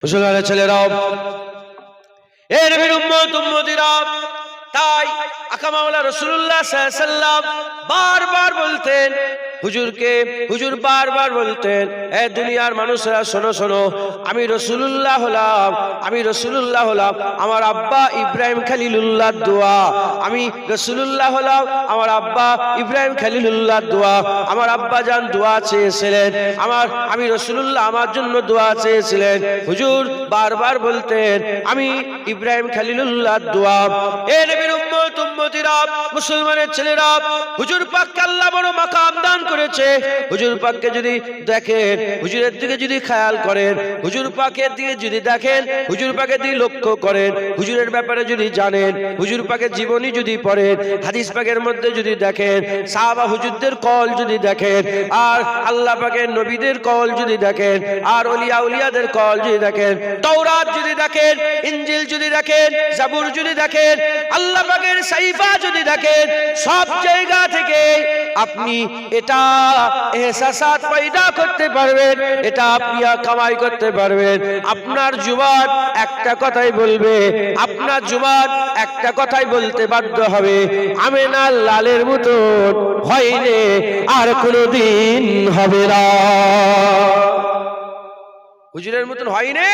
মুসলমানের ছেলেরাও, এ নবীর উম্মত উম্মতিরা, তাই আকা মাওলা রাসূলুল্লাহ সাল্লাল্লাহু আলাইহি ওয়াসাল্লাম বারবার বলতেন হুজুর বারবার বলতেন, এ দুনিয়ার মানুষরা শোনো শোনো, আমি রাসূলুল্লাহ হলাম, আমার আব্বা ইব্রাহিম খলিলুল্লাহর দোয়া। আমি রাসূলুল্লাহ হলাম, আমার আব্বা ইব্রাহিম খলিলুল্লাহর দোয়া। আমার আব্বা জান দোয়া চেয়েছিলেন, আমি রাসূলুল্লাহ আমার জন্য দোয়া চেয়েছিলেন। হুজুর বারবার বলতেন, আমি ইব্রাহিম খলিলুল্লাহর দোয়া। এ নবীর উম্মত উম্মতিরা, মুসলমানের ছেলেরা, হুজুর পাককে আল্লাহ বড় মাকাম দান করেছে। হুজুর পাককে যদি দেখেন, হুজুরের দিকে যদি খেয়াল করেন, হুজুর পাকের দিকে যদি দেখেন, হুজুর পাকের দিকে লক্ষ্য করেন, হুজুরের ব্যাপারে যদি জানেন, হুজুর পাকের জীবনী যদি পড়েন, হাদিস পাকের মধ্যে যদি দেখেন, সাহাবা হুজুরদের কল যদি দেখেন, আর আল্লাহ পাকের নবীদের কল যদি দেখেন, আর ওলিয়া উলিয়াদের কল যদি দেখেন, তাওরাত যদি দেখেন, ইনজিল যদি দেখেন, জাবুর যদি দেখেন, আল্লাহ পাকের সাহিফা যদি দেখেন, সব জায়গা থেকে আপনি এটা এহসাসাত পয়দা করতে পারবেন, এটা আপনি কামাই করতে পারবেন। আপনার জুবান একটা কথাই বলবে, আপনার জুবান একটা কথাই বলতে বাধ্য হবে, আমেনার লালের মতন হয়নি, আর কোনোদিন হবে না। হুজুরের মতন হয়নি,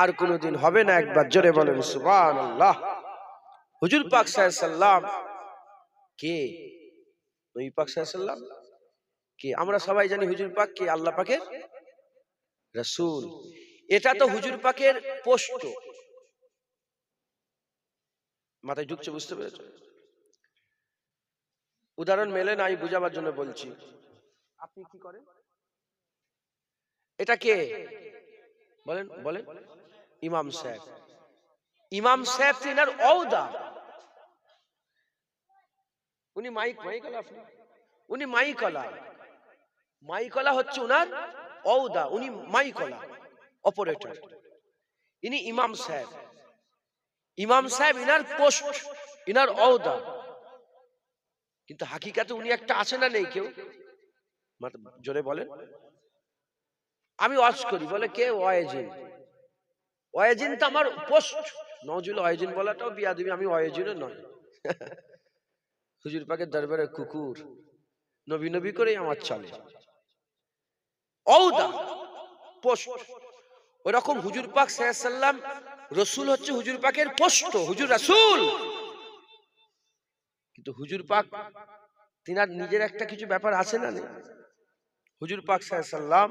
আর কোনোদিন হবে না। একবার জোরে বলেন সুবহানাল্লাহ। হুজুর পাক সাল্লাল্লাহু আলাইহি ওয়াসাল্লাম কে? নবী পাক সাল্লাল্লাহু আলাইহি ওয়াসাল্লাম কে? আমরা সবাই জানি হুজুর পাক কে? আল্লাহ পাকের রাসূল। এটা তো হুজুর পাকের পোস্ট। মাথায় ঢুকছে, বুঝতে পেরেছো? উদাহরণ মেলে না, আমি বুঝাবার জন্য বলছি। আপনি কি করেন? এটা কে? বলেন বলেন। ইমাম সাহেব। ইমাম সাহেব তিনার ওহদা। উনি মাইকলা, উনি মাইকলা হচ্ছে উনার ওহদা। উনি মাইকলা, অপারেটর। ইনি ইমাম সাহেব। ইমাম সাহেব ইনার পোস্ট, ইনার ওহদা। কিন্তু হাকিকাতে উনি একটা আছে না নেই? কেউ জোরে বলেন। আমি ওয়াজ করি, বলে কে? ওয়াজিন। ওয়াজিন তো আমার পোস্ট। নজরুল ওয়াজিন বলাটাও বিয়াদবি, আমি ওয়াজিনও নয়। হুজুর পাকের দরবারে কুকুর, নবী নবী করেই আমার চলে। ওহদা, পোস্ট। ওরকম হুজুর পাক সাল্লাল্লাহু আলাইহি ওয়াসাল্লাম রাসূল হচ্ছে হুজুর পাকের পোস্ট, হুজুর রাসূল। কিন্তু হুজুর পাক তিনার নিজের একটা কিছু ব্যাপার আছে না? হুজুর পাক সাল্লাল্লাহু আলাইহি ওয়াসাল্লাম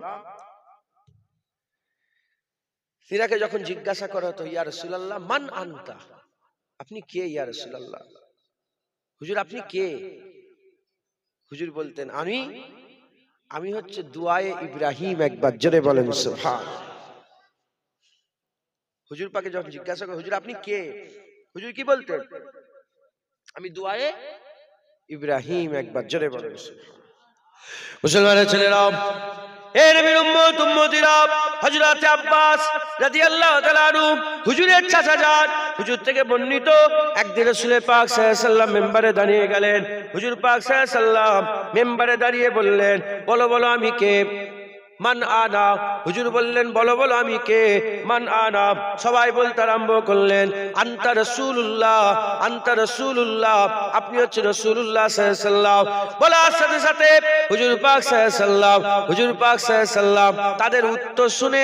তিনাকে যখন জিজ্ঞাসা করা হতো, ইয়া রাসূলুল্লাহ মান আনতা, আপনি কে ইয়া রাসূলুল্লাহ? হুজুর আপনি কে? হুজুর বলতেন, আমি হচ্ছে দুআয়ে ইব্রাহিম। একবার জোরে বলেন সুবহানাল্লাহ। হুজুর পাকে যখন জিজ্ঞাসা করে, হুজুর আপনি কে? হুজুর কি বলতেন? আমি দুআয়ে ইব্রাহিম। একবার জোরে বলেন সুবহানাল্লাহ। মুসলমানের ছেলেরা, এ নবীর উম্মত উম্মতিরা, হযরত আব্বাস রাদিয়াল্লাহু তাআলা আনহু হুজুরের চাচা যান, হুজুর থেকে বর্ণিত, একদিন রাসূল পাক সাল্লাল্লাহু আলাইহি ওয়াসাল্লাম মিম্বারে দাঁড়িয়ে গেলেন। হুজুর পাক সাল্লাল্লাহু আলাইহি ওয়াসাল্লাম মিম্বারে দাঁড়িয়ে বললেন, বলো বলো আমি কে? মান আনা। হুজুর বললেন, বলো বলো আমি কে? মান আনা। সবাই বলতে আরম্ভ করলেন, আনতা রাসূলুল্লাহ, আনতা রাসূলুল্লাহ, আপনি হচ্ছে রাসূলুল্লাহ সাল্লাল্লাহু আলাইহি ওয়াসাল্লাম। বলার সাথে সাথে হুজুর পাক সাল্লাল্লাহু আলাইহি ওয়াসাল্লাম তাদের উত্তর শুনে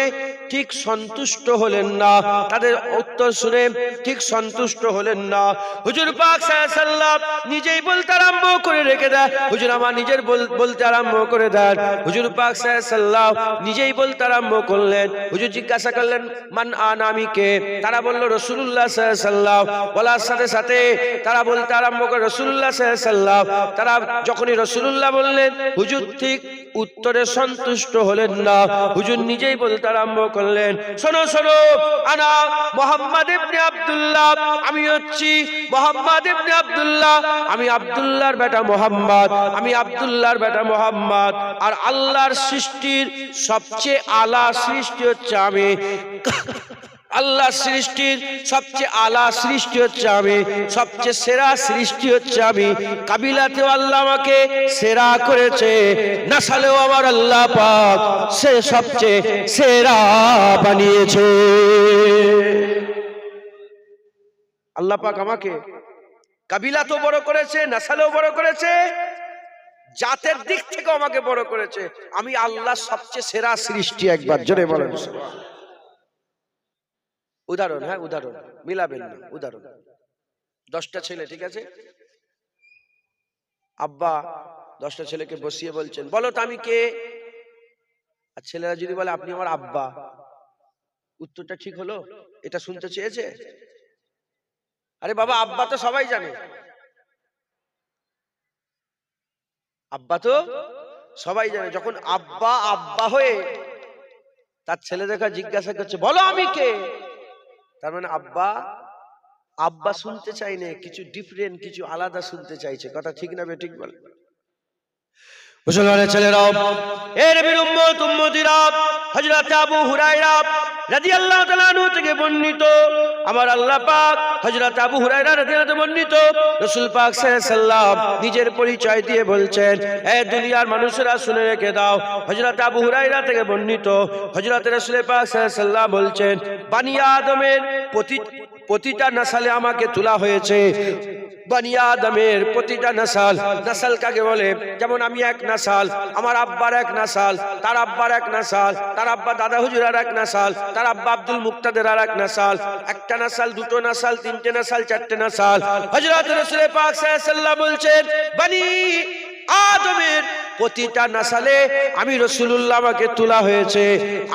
ঠিক সন্তুষ্ট হলেন না। তাদের উত্তর শুনে ঠিক সন্তুষ্ট হলেন না। হুজুর পাক সাল্লাল্লাহু আলাইহি ওয়াসাল্লাম নিজেই বলতে আরম্ভ করে রেখে দেয়, হুজুর আমার নিজের বলতে আরম্ভ করে দেন। হুজুর পাক সাল্লাল্লাহু আলাইহি ওয়াসাল্লাম নিজেই বলতে আরম্ভ করলেন। হুজুর জিজ্ঞাসা করলেন, মান আনা, আমি কে? তারা বলল রাসূলুল্লাহ সাল্লাল্লাহু আলাইহি ওয়াসাল্লাম। বলার সাথে সাথে তারা বলতে আরম্ভ করে রাসূলুল্লাহ সাল্লাল্লাহু আলাইহি ওয়াসাল্লাম। তারা যখনই রাসূলুল্লাহ বললেন, হুজুর ঠিক উত্তরে সন্তুষ্ট হলেন না। হুজুর নিজেই বলতে আরম্ভ করলেন, শোনো শোনো, আনা মুহাম্মদ ইবনে আব্দুল্লাহ, আমি হচ্ছি মুহাম্মদ ইবনে আব্দুল্লাহ, আমি আব্দুল্লাহর বেটা মুহাম্মদ, আমি আব্দুল্লাহর বেটা মুহাম্মদ। আর আল্লাহর সৃষ্টির সবচেয়ে আলা সৃষ্টি হচ্ছে আমি, আল্লাহ সৃষ্টির সবচেয়ে আলা সৃষ্টি হচ্ছে আমি, সবচেয়ে সেরা সৃষ্টি হচ্ছে আমি। কাবিলাতেও আল্লাহ আমাকে সেরা করেছে, নাসালেও আমার আল্লাহ পাক সে সবচেয়ে সেরা বানিয়েছে। আল্লাহ পাক আমাকে কাবিলাতেও বড় করেছে, নাসালেও বড় করেছে, জাতের দিক থেকে আমাকে বড় করেছে। আমি আল্লাহ সবচেয়ে সেরা সৃষ্টি। একবার জোরে বলেন সুবহানাল্লাহ। উদাহরণ, হ্যাঁ উদাহরণ, মিলাবেন না, উদাহরণ। 10টা ছেলে, ঠিক আছে, আব্বা 10টা ছেলেকে বসিয়ে বলছেন বলো তো আমি কে। আর ছেলেরা যদি বলে আপনি আমার আব্বা, উত্তরটা ঠিক হলো? এটা শুনতে চেয়েছে? আরে বাবা, আব্বা তো সবাই জানে, আব্বা তো সবাই জানে। যখন আব্বা আব্বা হয়ে তার ছেলেদেরকে জিজ্ঞাসা করছে বলো আমি কে, তার মানে আব্বা আব্বা শুনতে চাই না, কিছু ডিফারেন্ট, কিছু আলাদা শুনতে চাইছে। কথা ঠিক না বেঠিক বল? মুসলমানের ছেলেরাও, এ নবীর উম্মত উম্মতিরা, হযরত আবু হুরায়রা রাদিয়াল্লাহু তাআলা আনহু থেকে বর্ণিত, আমার আল্লাহ পাক হযরত আবু হুরায়রা রাদিয়াল্লাহু বর্ণিত, রাসূল পাক সাল্লাল্লাহু আলাইহি সাল্লাম নিজের পরিচয় দিয়ে বলছেন, এ দুনিয়ার মানুষেরা শুনে রেখে দাও। হযরত আবু হুরায়রা থেকে বর্ণিত, হযরত রাসূল পাক সাল্লাল্লাহু আলাইহি সাল্লাম বলছেন, বানি আদমের প্রতিটা নসলে আমাকে তোলা হয়েছে। বানি আদমের প্রতিটা নসল, নসল কাকে বলে? যেমন আমি এক নসল, আমার আব্বার এক নসল, তার আব্বার এক নসল, তার আব্বা দাদা হুজুরের এক নসল, তার আব্বা আব্দুল মুক্তাদের আর এক নসল। একটা নসল, দুটো নসল, তিনটে নসল, চারটে নসল। হযরত রাসূল পাক সাল্লাল্লাহু আলাইহি সাল্লাম বলছেন, বানি আদমের প্রতিটা নসলে আমি রাসূলুল্লাহ আমাকে তোলা হয়েছে।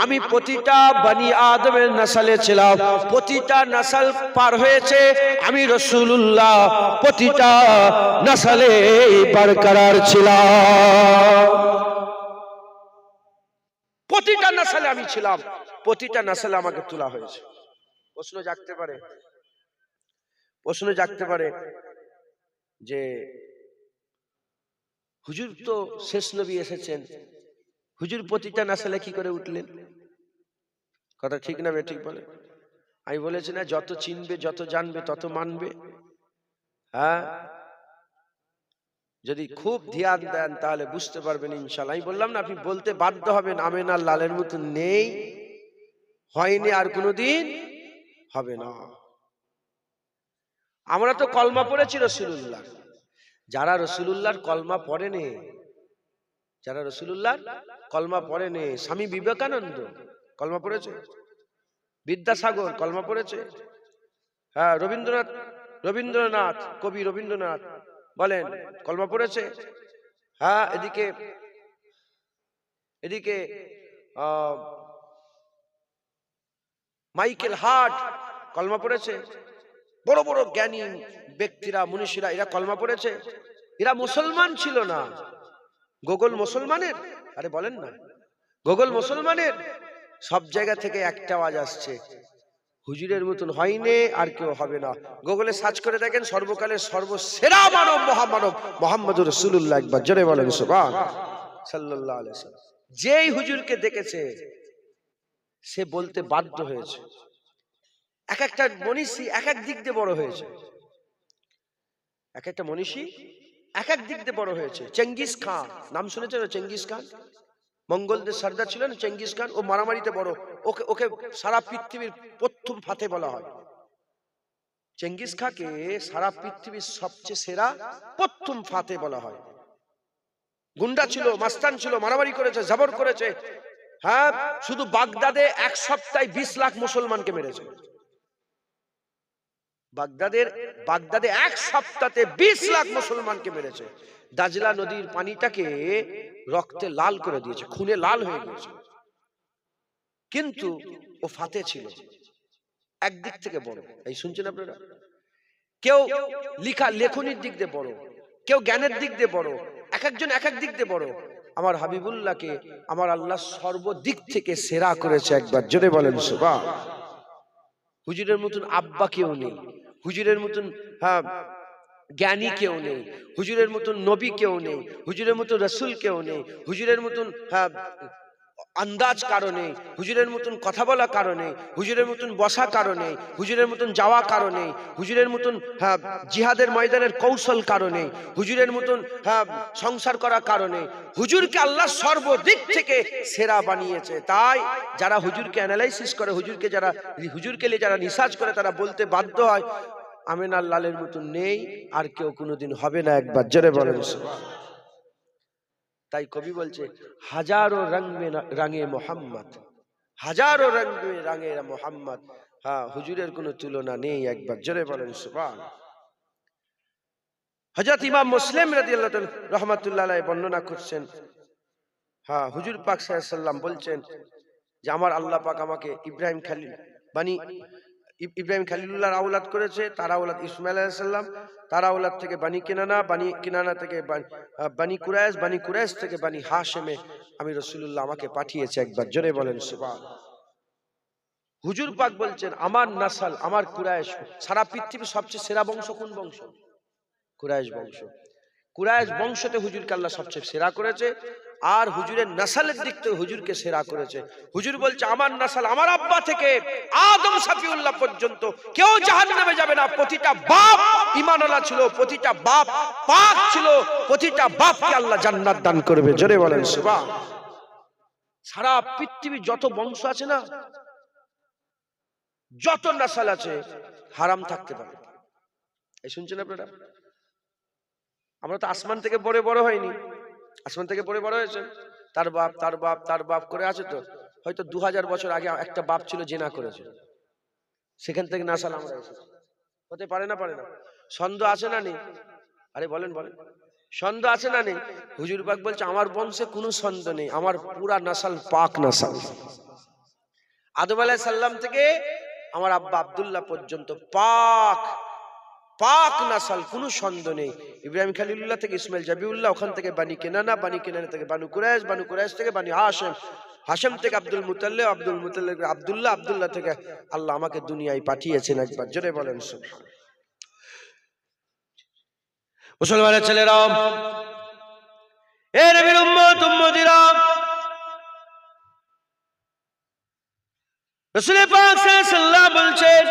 আমি প্রতিটা বানি আদমের নসলে ছিলাম, প্রতিটা নসল পার হয়েছে, আমি রাসূলুল্লাহ প্রতিটা নসলে বরকরার ছিলাম। প্রতিটা নসলে আমি ছিলাম, প্রতিটা নসলে আমাকে তোলা হয়েছে। প্রশ্ন জাগতে পারে যে হুজুর তো শেষ নবী এসেছেন, হুজুর প্রতিটা নসলে কি করে উঠলেন? কথা ঠিক না বেঠিক বলে? আমি বলেছি না, যত চিনবে, যত জানবে, তত মানবে। হ্যাঁ, যদি খুব ধ্যান দেন তাহলে বুঝতে পারবেন ইনশাআল্লাহ। আমি বললাম না, আপনি বলতে বাধ্য হবেন আমেনার লালের মতো নেই, হয়নি, আর কোনোদিন হবে না। আমরা তো কলমা পড়েছি রাসূলুল্লাহ, যারা রাসূলুল্লাহর কলমা পড়েনি, যারা রাসূলুল্লাহর কলমা পড়েনি, স্বামী বিবেকানন্দ কলমা পড়েছে, বিদ্যাসাগর কলমা পড়েছে, হ্যাঁ রবীন্দ্রনাথ কবি রবীন্দ্রনাথ বলেন কলমা পড়েছে, হ্যাঁ এদিকে মাইকেল হার্ট কলমা পড়েছে, বড় বড় জ্ঞানী ব্যক্তিরা, মনীষীরা, এরা কলমা পড়েছে। এরা মুসলমান ছিল না। গোগল মুসলমানের? আরে বলেন না, গোগল মুসলমানের? সব জায়গা থেকে একটা আওয়াজ আসছে, হুজুরের মতন হয়নি, আর কেউ হবে না। গুগলে সার্চ করে দেখেন, সর্বকালের সর্বসেরা মানব মহামানব মুহাম্মদুর রাসূলুল্লাহ। একবার জোরে বলেন সুবহানাল্লাহ সাল্লাল্লাহু আলাইহি ওয়াসাল্লাম। যেই হুজুরকে দেখেছে সে বলতে বাধ্য হয়েছে। এক একটা মনীষী এক এক দিক দিয়ে বড় হয়েছে, এক একটা মনীষী এক এক দিক দিয়ে বড় হয়েছে। চেঙ্গিস খান নাম শুনেছেন? চেঙ্গিস খান মঙ্গলদের সর্দার ছিলেন। চেঙ্গিস খান ও মারামারিতে বড়, ওকে সারা পৃথিবীর প্রথম ফাতে বলা হয়। চেঙ্গিস খানকে সারা পৃথিবীর সবচেয়ে সেরা প্রথম ফাতে বলা হয়। গুন্ডা ছিল, মাস্তান ছিল, মারামারি করেছে, জবর করেছে। হ্যাঁ, শুধু বাগদাদে এক সপ্তাহে 20 লাখ মুসলমানকে মেরেছে। বাগদাদে এক সপ্তাহে 20 লাখ মুসলমানকে মেরেছে। দাজলা নদীর পানিটাকে রক্তে লাল করে দিয়েছে, খুনে লাল হয়ে গিয়েছে। কিন্তু ও ফাতে ছিল, একদিক থেকে বড়। এই শুনছেন আপনারা? কেউ লেখনির দিক দিয়ে বড়, কেউ জ্ঞানের দিক দিয়ে বড়, এক একজন এক এক দিক দিয়ে বড়। আমার হাবিবুল্লাহকে আমার আল্লাহ সর্বদিক থেকে সেরা করেছে। একবার জোরে বলেন সুবহানাল্লাহ। হুজুরের মতন আব্বা কেউ নেই, হুজুরের মতন জ্ঞানী কেউ নেই, হুজুরের মতন নবী কেউ নেই, হুজুরের মতন রাসূল কেউ নেই, হুজুরের মতন আন্দাজ কারণে, হুজুরের মতন কথা বলা কারণে, হুজুরের মতন বসা কারণে, হুজুরের মতন যাওয়া কারণে, হুজুরের মতন জিহাদের ময়দানের কৌশল কারণে, হুজুরের মতন সংসার করার কারণে হুজুরকে আল্লাহ সর্বদিক থেকে সেরা বানিয়েছে। তাই যারা হুজুরকে অ্যানালাইসিস করে, হুজুরকে নিয়ে যারা রিসার্চ করে, তারা বলতে বাধ্য হয় আমিনার লালের মতন নেই আর কেউ কোনোদিন হবে না। একবার জোরে বলেন সুবহানাল্লাহ। তাই কবি বলছে হাজারো রঙ মে রঙে মোহাম্মদ, হাজারো রঙ মে রঙে মোহাম্মদ, হুজুরের কোনো তুলনা নেই। একবার জোরে বলেন সুবহানাল্লাহ। হযরত ইমাম মুসলিম রাদিয়াল্লাহু তাআলা রাহমাতুল্লাহ আলাইহি বর্ণনা করছেন, হুজুর পাক সাল্লাল্লাহু আলাইহি ওয়াসাল্লাম বলছেন যে আমার আল্লাহ পাক আমাকে ইব্রাহিম খলিলুল্লাহর আওলাদ করেছে, তার আওলাদ ইসমাঈল আলাইহিস সালাম, তার আওলাদ থেকে বানি কিনানা থেকে বানি কুরাইশ থেকে বানি হাশেমে আমি রাসূলুল্লাহ আমাকে পাঠিয়েছে। একবার জোরে বলেন সুবহানাল্লাহ। হুজুর পাক বলছেন আমার নাসল, আমার কুরাইশ, সারা পৃথিবীর সবচেয়ে সেরা বংশ কোন বংশ? কুরাইশ বংশ। কুরাইশ বংশতে হুজুরকে আল্লাহ সবচেয়ে সেরা করেছে, আর হুজুরের নাসালের দিক থেকে হুজুরকে সেরা করেছে। হুজুর বলছে আমার নাসাল, আমার আব্বা থেকে আদম শফিউল্লাহ পর্যন্ত কেউ জাহান্নামে যাবে না। প্রতিটা বাপ ঈমানওয়ালা ছিল, প্রতিটা বাপ পাক ছিল, প্রতিটা বাপকে আল্লাহ জান্নাত দান করবে। জোরে বলেন সুবহানাল্লাহ। সারা পৃথিবী যত বংশ আছে না, যত নাসাল আছে, হারাম থাকতে পারে। এই শুনছেন আপনারা? আমরা তো আসমান থেকে বড় হয়নি, আসমান থেকে বড় হয়েছে, তার বাপ তার বাপ তার বাপ করে আছে। তো হয়তো 2000 বছর আগে একটা বাপ ছিল, জেনা করেছে, সেখান থেকে নাসাল আমরা এসেছি। হতে পারে না? পারে না? সন্দেহ আছে না নেই? আরে বলেন সন্দেহ আছে না নেই? হুজুর পাক বলছে আমার বংশে কোনো সন্দেহ নেই, আমার পুরা নাসাল পাক নাসাল। আদম আলাইহিস সালাম থেকে আমার আব্বা আব্দুল্লাহ পর্যন্ত পাক নাসাল, কোনো সন্দেহ নেই। ইব্রাহিম খলিলুল্লাহ থেকে ইসমাইল জাবিউল্লাহ, ওখান থেকে বানি কিনানা থেকে বানু কুরাইশ থেকে বানি হাশেম থেকে আব্দুল মুতাল্লিব থেকে আব্দুল্লাহ থেকে আল্লাহ আমাকে দুনিয়ায় পাঠিয়েছেন। একবার জোরে বলেন সুবহানাল্লাহ। মুসলমানের ছেলেরা, এ নবীর উম্মতিরা, রাসূল পাক সাল্লাল্লাহু আলাইহি ওয়াসাল্লাম বলছেন,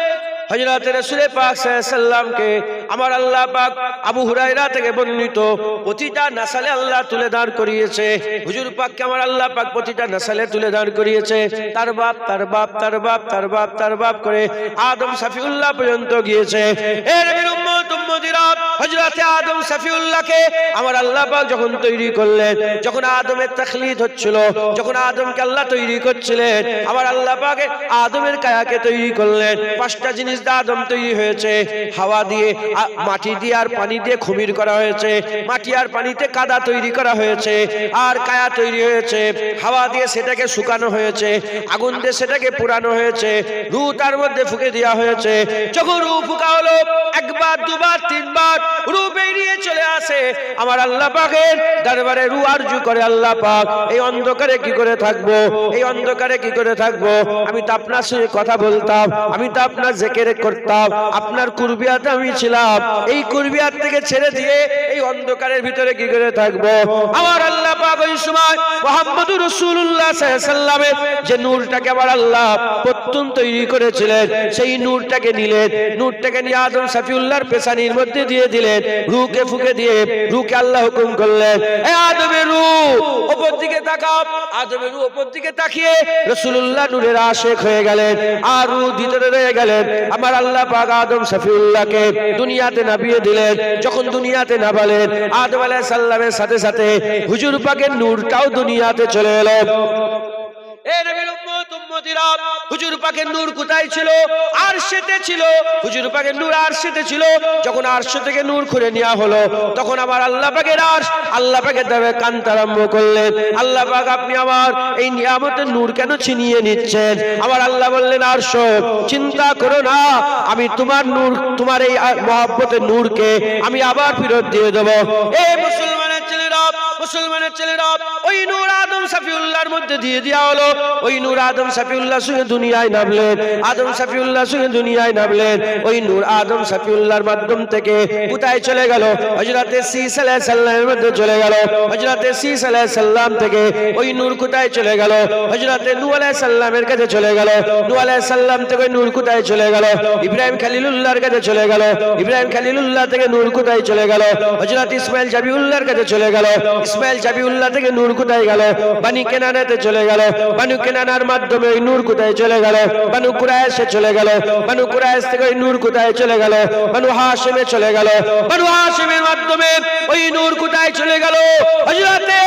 হযরত রাসূল পাক সাল্লাল্লাহু আলাইহি ওয়াসাল্লামকে আমার আল্লাহ পাক আবু হুরায়রা থেকে বর্ণিত প্রতিটা নাসালে আল্লাহ তুলে দাঁড় করিয়েছে। হুজুর পাককে আমার আল্লাহ পাক প্রতিটা নাসালে তুলে দাঁড় করিয়েছে, তার বাপ তার বাপ তার বাপ তার বাপ তার বাপ করে আদম শফিউল্লাহ পর্যন্ত গিয়েছে। এ নবীর উম্মতিরা, হযরত আদম শফিউল্লাহকে আমার আল্লাহ পাক যখন তৈরি করলেন, যখন আদমের তাখলিদ হচ্ছিল, যখন আদমকে আল্লাহ তৈরি করছিলেন, আমার আল্লাহ পাক আদমের কায়াকে তৈরি করলেন। 5টা জিনিস আদম তৈরি হয়েছে, হাওয়া দিয়ে, মাটি দিয়ে আর পানি দিয়ে খুমির করা হয়েছে, মাটি আর পানিতে কাদা তৈরি করা হয়েছে, আর কায়া তৈরি হয়েছে। হাওয়া দিয়ে সেটাকে শুকানো হয়েছে, আগুন দিয়ে সেটাকে পুরানো হয়েছে, রু তার মধ্যে ফুঁকে দেওয়া হয়েছে। যখন রু ফুঁকা হলো, একবার দুবার তিনবার রু বেরিয়ে চলে আসে, আমার আল্লাহ পাকের দরবারে রু আরজু করে, আল্লাহ পাক এই অন্ধকারে কি করে থাকবো, এই অন্ধকারে কি করে থাকবো? আমি তো আপনার সঙ্গে কথা বলতাম, আমি তো আপনার জিকির করতাম, আপনার কুরবিয়াতে আমি ছিলাম, এই কুরবিয়াত থেকে ছেড়ে দিয়ে এই অন্ধকারের ভিতরে কি করে থাকবো? আমার আল্লাহ পাক ওই সময় মুহাম্মদুর রাসূলুল্লাহ সাল্লাল্লাহু আলাইহি ওয়াসাল্লামের যে নূরটাকে আমার আল্লাহ প্রথম তৈরি করেছিলেন, সেই নূরটাকে নিলেন, নূরটাকে নিয়ে আদম শফিউল্লাহর পেশানির মধ্যে দিয়ে দিলেন, রূহকে ফুঁকে দিয়ে রূহকে আল্লাহ হুকুম করলেন, এ আদমের রূহ উপর দিকে তাকাও। আদমের রূহ উপর দিকে তাকিয়ে রাসূলুল্লাহ নূরের আশিক হয়ে গেলেন, আর রূহ ভিতরে রয়ে গেলেন। আমার আল্লাহ পাক আদম শফিউল্লাহকে দুনিয়াতে নামিয়ে দিলেন। যখন দুনিয়াতে নামালেন, আদম আলাইহিস সালামের সাথে সাথে হুজুর পাকের নূরটাও দুনিয়াতে চলে এলো। এ নবীর উম্মতিরা, হুজুর পাকের নূর কোথায় ছিল? আরশেতে ছিল। হুজুর পাকের নূর আরশেতে ছিল। যখন আরশ থেকে নূর খুলে নেওয়া হলো, তখন আমার আল্লাহ পাকের আরশ আল্লাহ পাকের দরবারে কাঁদতে আরম্ভ করলেন, আল্লাহ পাক আপনি আমার এই নিয়ামতের নূর কেন ছিনিয়ে নিচ্ছেন? আমার আল্লাহ বললেন, আরশ চিন্তা করো না, আমি তোমার নূর, তোমার এই মহব্বতের নূরকে আমি আবার ফেরত দিয়ে দেব। এ মুসলমানের ছেলেরা, মুসলমানের ছেলেরা, ওই নূর আদম সাফিউল্লাহর মধ্যে দিয়ে দেওয়া হলো। ওই নূর আদম সাফিউল্লাহ সঙ্গে দুনিয়ায় নামলেন, আদম সাফিউল্লাহ সঙ্গে দুনিয়ায় নামলেন। ওই নূর আদম সাফিউল্লাহর মাধ্যম থেকে কোথায় চলে গেল? হযরতে শীস আলাইহিস সালামের মধ্যে চলে গেল। হযরতে শীস আলাইহিস সালাম থেকে ওই নূর কোথায় চলে গেল? হযরতে নূহ আলাইহিস সালামের কাছে চলে গেল। নূহ আলাইহিস সালাম থেকে নূর কোথায় চলে গেল? ইব্রাহিম খলিলুল্লাহর কাছে চলে গেল। ইব্রাহিম খলিলুল্লাহ থেকে নূর কোথায় চলে গেল? হযরত ইসমাইল জাবিউল্লাহর কাছে চলে গেল। ইসমাইল জাবিউল্লাহ থেকে নূর কোথায় গেল? বনি কেনানাতে চলে গেল। বনি কেনানার মাধ্যমে ওই নূর কোথায় চলে গেল? বনু কুরাইশে চলে গেল। বনু কুরাইশ থেকে ওই নূর কোথায় চলে গেল? বনু হাশিমে চলে গেল। বনু হাশিমের মাধ্যমে ওই নূর কোথায় চলে গেল? হযরতে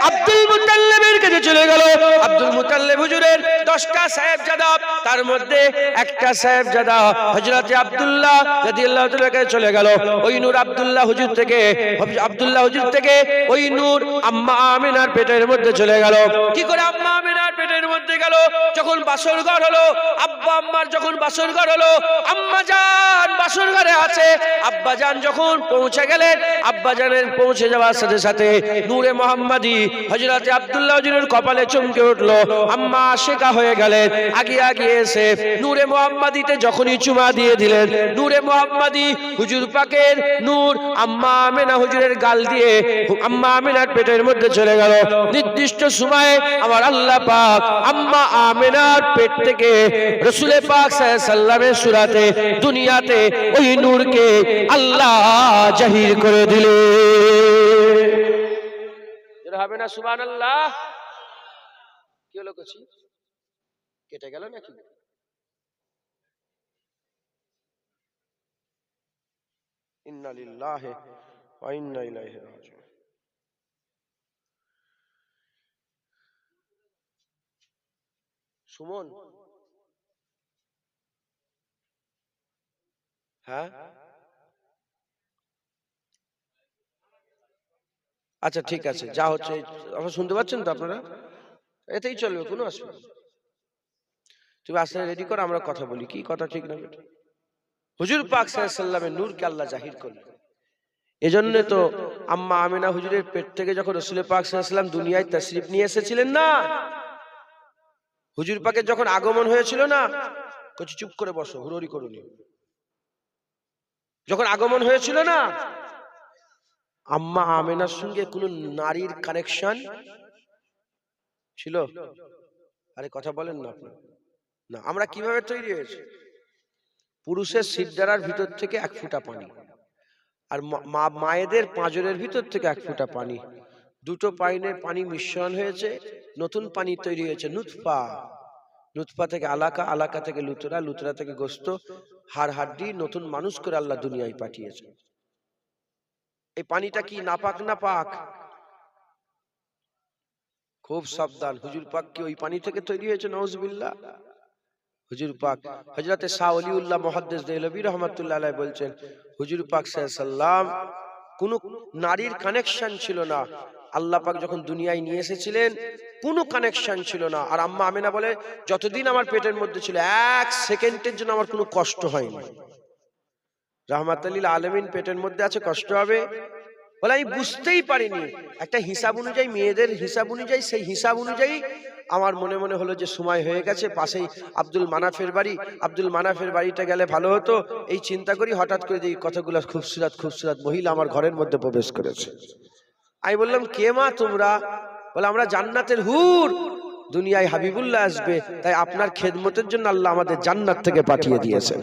আব্দুল মুত্তালিবের কাছে চলে গেল। আব্দুল মুত্তালিব হুজুরের 10টা সাহেবজাদা, তার মধ্যে একটা সাহেবজাদা হযরতে আব্দুল্লাহ রাদিয়াল্লাহু তাআলার কাছে চলে গেল। ওই নূর আব্দুল্লাহ হুজুর থেকে ওই নূর আম্মা আমিনার পেটের মধ্যে চলে গেল। কি করে আম্মা আমিনার পেটের মধ্যে গেল? যখন বাসর ঘর হলো, আব্বা আম্মার যখন বাসর ঘর হলো, আম্মা জান বাসর ঘরে আছে, আব্বা জান যখন পৌঁছে গেলেন, আব্বা জানের পৌঁছে যাওয়ার সাথে সাথে নূরে মুহাম্মাদি হযরতে আব্দুল্লাহ হুজুরের কপালে চমকে উঠলো। আম্মা আশিকা হয়ে গেলেন। আগে এসে নূরে মুহাম্মাদিতে যখনই চুমা দিয়ে দিলেন, নূরে মুহাম্মাদি হুজুর পাকের নূর আম্মা আমিনা হুজুরের গাল দিয়ে আম্মা আমিনার পেটের মধ্যে চলে গেল। নির্দিষ্ট সময়ে আমার আল্লাহ পাক আম্মা আমিনার পেট থেকে রাসূল পাক সাল্লাল্লাহু আলাইহি সাল্লামের সূরাতে দুনিয়াতে ওই নূরকে আল্লাহ জাহির করে দিলেন। যেটা হবে না সুবহানাল্লাহ। কি হলো কচি? কেটে গেল নাকি? ইন্না লিল্লাহি ওয়া ইন্না ইলাইহি রাজিউন। সুমন, হ্যাঁ আচ্ছা ঠিক আছে, যা হচ্ছে আপনারা শুনতে পাচ্ছেন তো? আপনারা এতেই চলবে, কোনো অসুবিধা নেই। তুমি আসলে রেডি করো, আমরা কথা বলি। কি কথা ঠিক না বেটা? হুজুর পাক সাল্লাল্লাহু আলাইহি সাল্লামের নূরকে আল্লাহ জাহির করলেন। এজন্য তো আম্মা আমিনা হুজুরের পেট থেকে যখন রাসূল পাক সাল্লাল্লাহু আলাইহি সাল্লাম দুনিয়ায় তাশরীফ নিয়ে এসেছিলেন না, হুজুর পাকের যখন আগমন হয়েছিল না, কচি চুপ করে বসো, হুড়োড়ি করুনি। যখন আগমন হয়েছিল না, আম্মা আমিনার সঙ্গে কোনো নারীর কানেকশন ছিল? আরে কথা বলেন না আপনারা। না, আমরা কিভাবে তৈরি হয়েছে? পুরুষের সিদ্দারার ভিতর থেকে 1 ফোঁটা পানি, আর মায়েদের পাঁজরের ভিতর থেকে 1 ফোঁটা পানি, দুটো পানির পানি মিশ্রণ হয়েছে, নতুন পানি তৈরি হয়েছে নুতফা। নুতফা থেকে আলাকা, আলাকা থেকে লুতরা, লুতরা থেকে গোস্ত, হাড় হাড্ডি, নতুন মানুষ করে আল্লাহ দুনিয়ায় পাঠিয়েছে। এই পানিটা কি নাপাক? না পাক? খুব সাবধান। হুজুর পাক কি ওই পানি থেকে তৈরি হয়েছে? নাউজুবিল্লাহ। হুজুর পাক হযরতে শাহ ওলিউল্লাহ মুহাদ্দিস দেহলভী রাহমাতুল্লাহ আলাইহি বলছেন, হুজুর পাক সাল্লাল্লাহু আলাইহি সাল্লাম কোনো নারীর কানেকশন ছিল না। আল্লাহ পাক যখন দুনিয়ায় নিয়ে এসেছিলেন কোনো কানেকশন ছিল না। আর আম্মা আমিনা বলে, যতদিন আমার পেটের মধ্যে ছিল 1 সেকেন্ডের জন্য আমার কোনো কষ্ট হয়নি। রাহমাতুল লিল আলামিন পেটের মধ্যে আছে, কষ্ট হবে? বলে আমি বুঝতেই পারিনি। একটা হিসাব অনুযায়ী, মেয়েদের হিসাব অনুযায়ী, সেই হিসাব অনুযায়ী আমার মনে মনে হলো যে সময় হয়ে গেছে, পাশেই আব্দুল মানাফের বাড়ি, আব্দুল মানাফের বাড়িটা গেলে ভালো হতো। এই চিন্তা করি হঠাৎ করে যে কতগুলো খুবসুরত মহিলা আমার ঘরের মধ্যে প্রবেশ করেছে। আমি বললাম, কে মা তোমরা? বলে, আমরা জান্নাতের হুর, দুনিয়ায় হাবিবুল্লাহ আসবে, তাই আপনার খেদমতের জন্য আল্লাহ আমাদের জান্নাত থেকে পাঠিয়ে দিয়েছেন।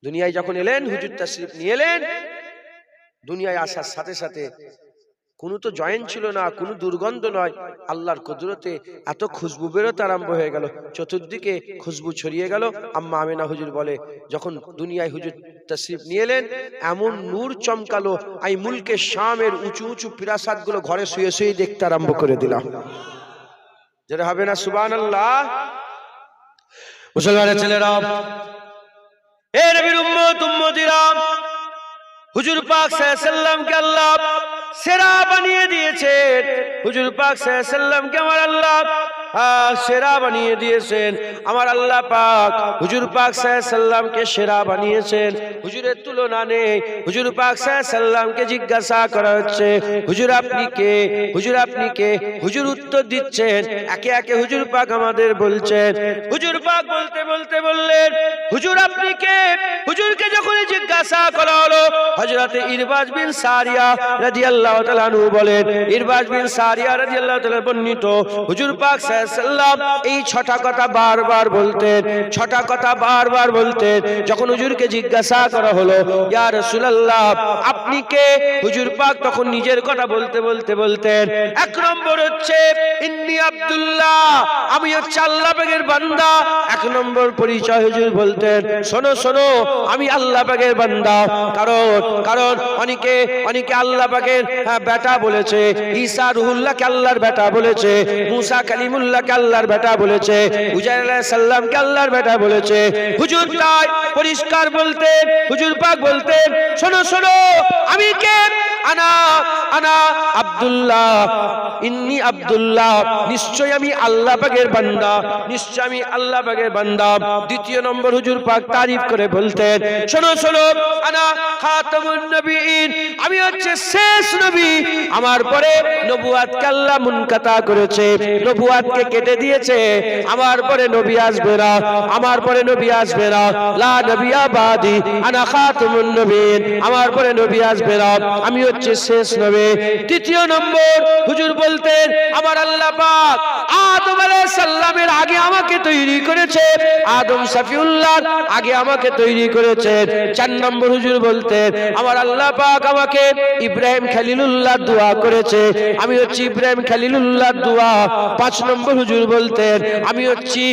দুনিয়ায় যখন এলেন, হুজুর তাশরীফ নিয়ে এলেন, দুনিয়ায় আসার সাথে সাথে কোনো তো জয়েন্ট ছিল না, কোনো দুর্গন্ধ নয়। আল্লাহর কুদরতে এত খুশবু বেরোতে আরম্ভ হয়ে গেল, চতুর্দিকে খুশবু ছড়িয়ে গেল। আম্মা আমিনা হুজুর বলে, যখন দুনিয়ায় হুজুর তাশরীফ নিয়ে এলেন, এমন নূর চমকালো, আমি মুলকে শামের উঁচু উঁচু পিরাসাতগুলো ঘরে শুয়ে শুয়ে দেখতে আরম্ভ করে দিলাম। যেটা হবে না সুবহানাল্লাহ। মুসলমানের ছেলেরা, এ নবীর উম্মতিরা, হুজুর পাক সাল্লাল্লাহু আলাইহি সাল্লামকে আল্লাহ সেরা বানিয়ে দিয়েছেন। হুজুর পাক সাল্লাল্লাহু আলাইহি সাল্লামকে আমার আল্লাহ সেরা বানিয়ে দিয়েছেন। আমার আল্লাহ পাক হুজুর পাক সাল্লাল্লাহু আলাইহি সাল্লামকে সেরা বানিয়েছেন, হুজুরের তুলনা নেই। হুজুর পাক সাল্লাল্লাহু আলাইহি সাল্লামকে জিজ্ঞাসা করা হচ্ছে, হুজুর আপনি কে, হুজুর আপনি কে? হুজুর উত্তর দিচ্ছেন, একে একে হুজুর পাক আমাদের বলছেন। হুজুর পাক বলতে বলতে বললেন, হুজুর আপনি কে? হুজুরকে যখন জিজ্ঞাসা করা হলো, হযরত ইরবাজ বিন সারিয়া রাদিয়াল্লাহু তাআলা আনহু বলেন, ইরবাজ বিন সারিয়া রাদিয়াল্লাহু তাআলা বর্ণিত, হুজুর পাক সাল্লাল্লাহু আলাইহি সাল্লাম এই ছটা কথা বারবার বলতেন, ছটা কথা বারবার বলতেন। যখন হুজুরকে জিজ্ঞাসা করা হলো, ইয়া রাসূলুল্লাহ আপনি কে? হুজুর পাক তখন নিজের কথা বলতে বলতে বলতেন, এক নম্বর হচ্ছে ইন্নী আব্দুল্লাহ, আমি হচ্ছে আল্লাহ পাকের বান্দা। এক নম্বর পরিচয় হুজুর বলতেন, শোনো শোনো আমি আল্লাহ পাকের বান্দা। কারণ অনেকে আল্লাহ পাকের বেটা বলেছে, ঈসা রুহুল্লাহকে আল্লাহর বেটা বলেছে, মুসা কালিমুল্লাহকে আল্লাহর বেটা বলেছে, উজাইর আলাইহিস সালামকে আল্লাহর বেটা বলেছে। হুজুর তাই পরিষ্কার বলতেন, হুজুর পাক বলতেন, শোনো শোনো আমি কে? আনা আব্দুল্লাহ, ইন্নী আব্দুল্লাহ, নিশ্চয় আমি আল্লাহ পাকের বান্দা, নিশ্চয় আমি আল্লাহ পাকের বান্দা। দ্বিতীয় নম্বর হুজুর পাক তারিফ করে বলতেন, শোনো শোনো আনা খাতামুন নবিয়্যিন, আমি হচ্ছে শেষ নবী। আমার পরে নবুয়াতকে আল্লাহ মুনকাতা করেছে, নবুয়াতকে কেটে দিয়েছে। আমার পরে নবী আসবে না, আমার পরে নবী আসবে না। লা নবিয়্যা বাদি, আনা খাতামুন নবিয়্যিন, আমার পরে নবী আসবে না, আমি হচ্ছে শেষ নবী। তৃতীয় নম্বর হুজুর বলতেন, আমার আল্লাহ পাক আদম আলাইহিস সালামের আগে আমাকে তৈরি করেছে, আদম শফিউল্লাহ আগে আমাকে তৈরি করেছেন। চার নম্বর হুজুর বলতেন, আমার আল্লাহ পাক আমাকে ইব্রাহিম খলিলুল্লাহ দোয়া করেছে, আমি হচ্ছে ইব্রাহিম খলিলুল্লাহ দোয়া। পাঁচ নম্বর হুজুর বলতেন, আমি হচ্ছি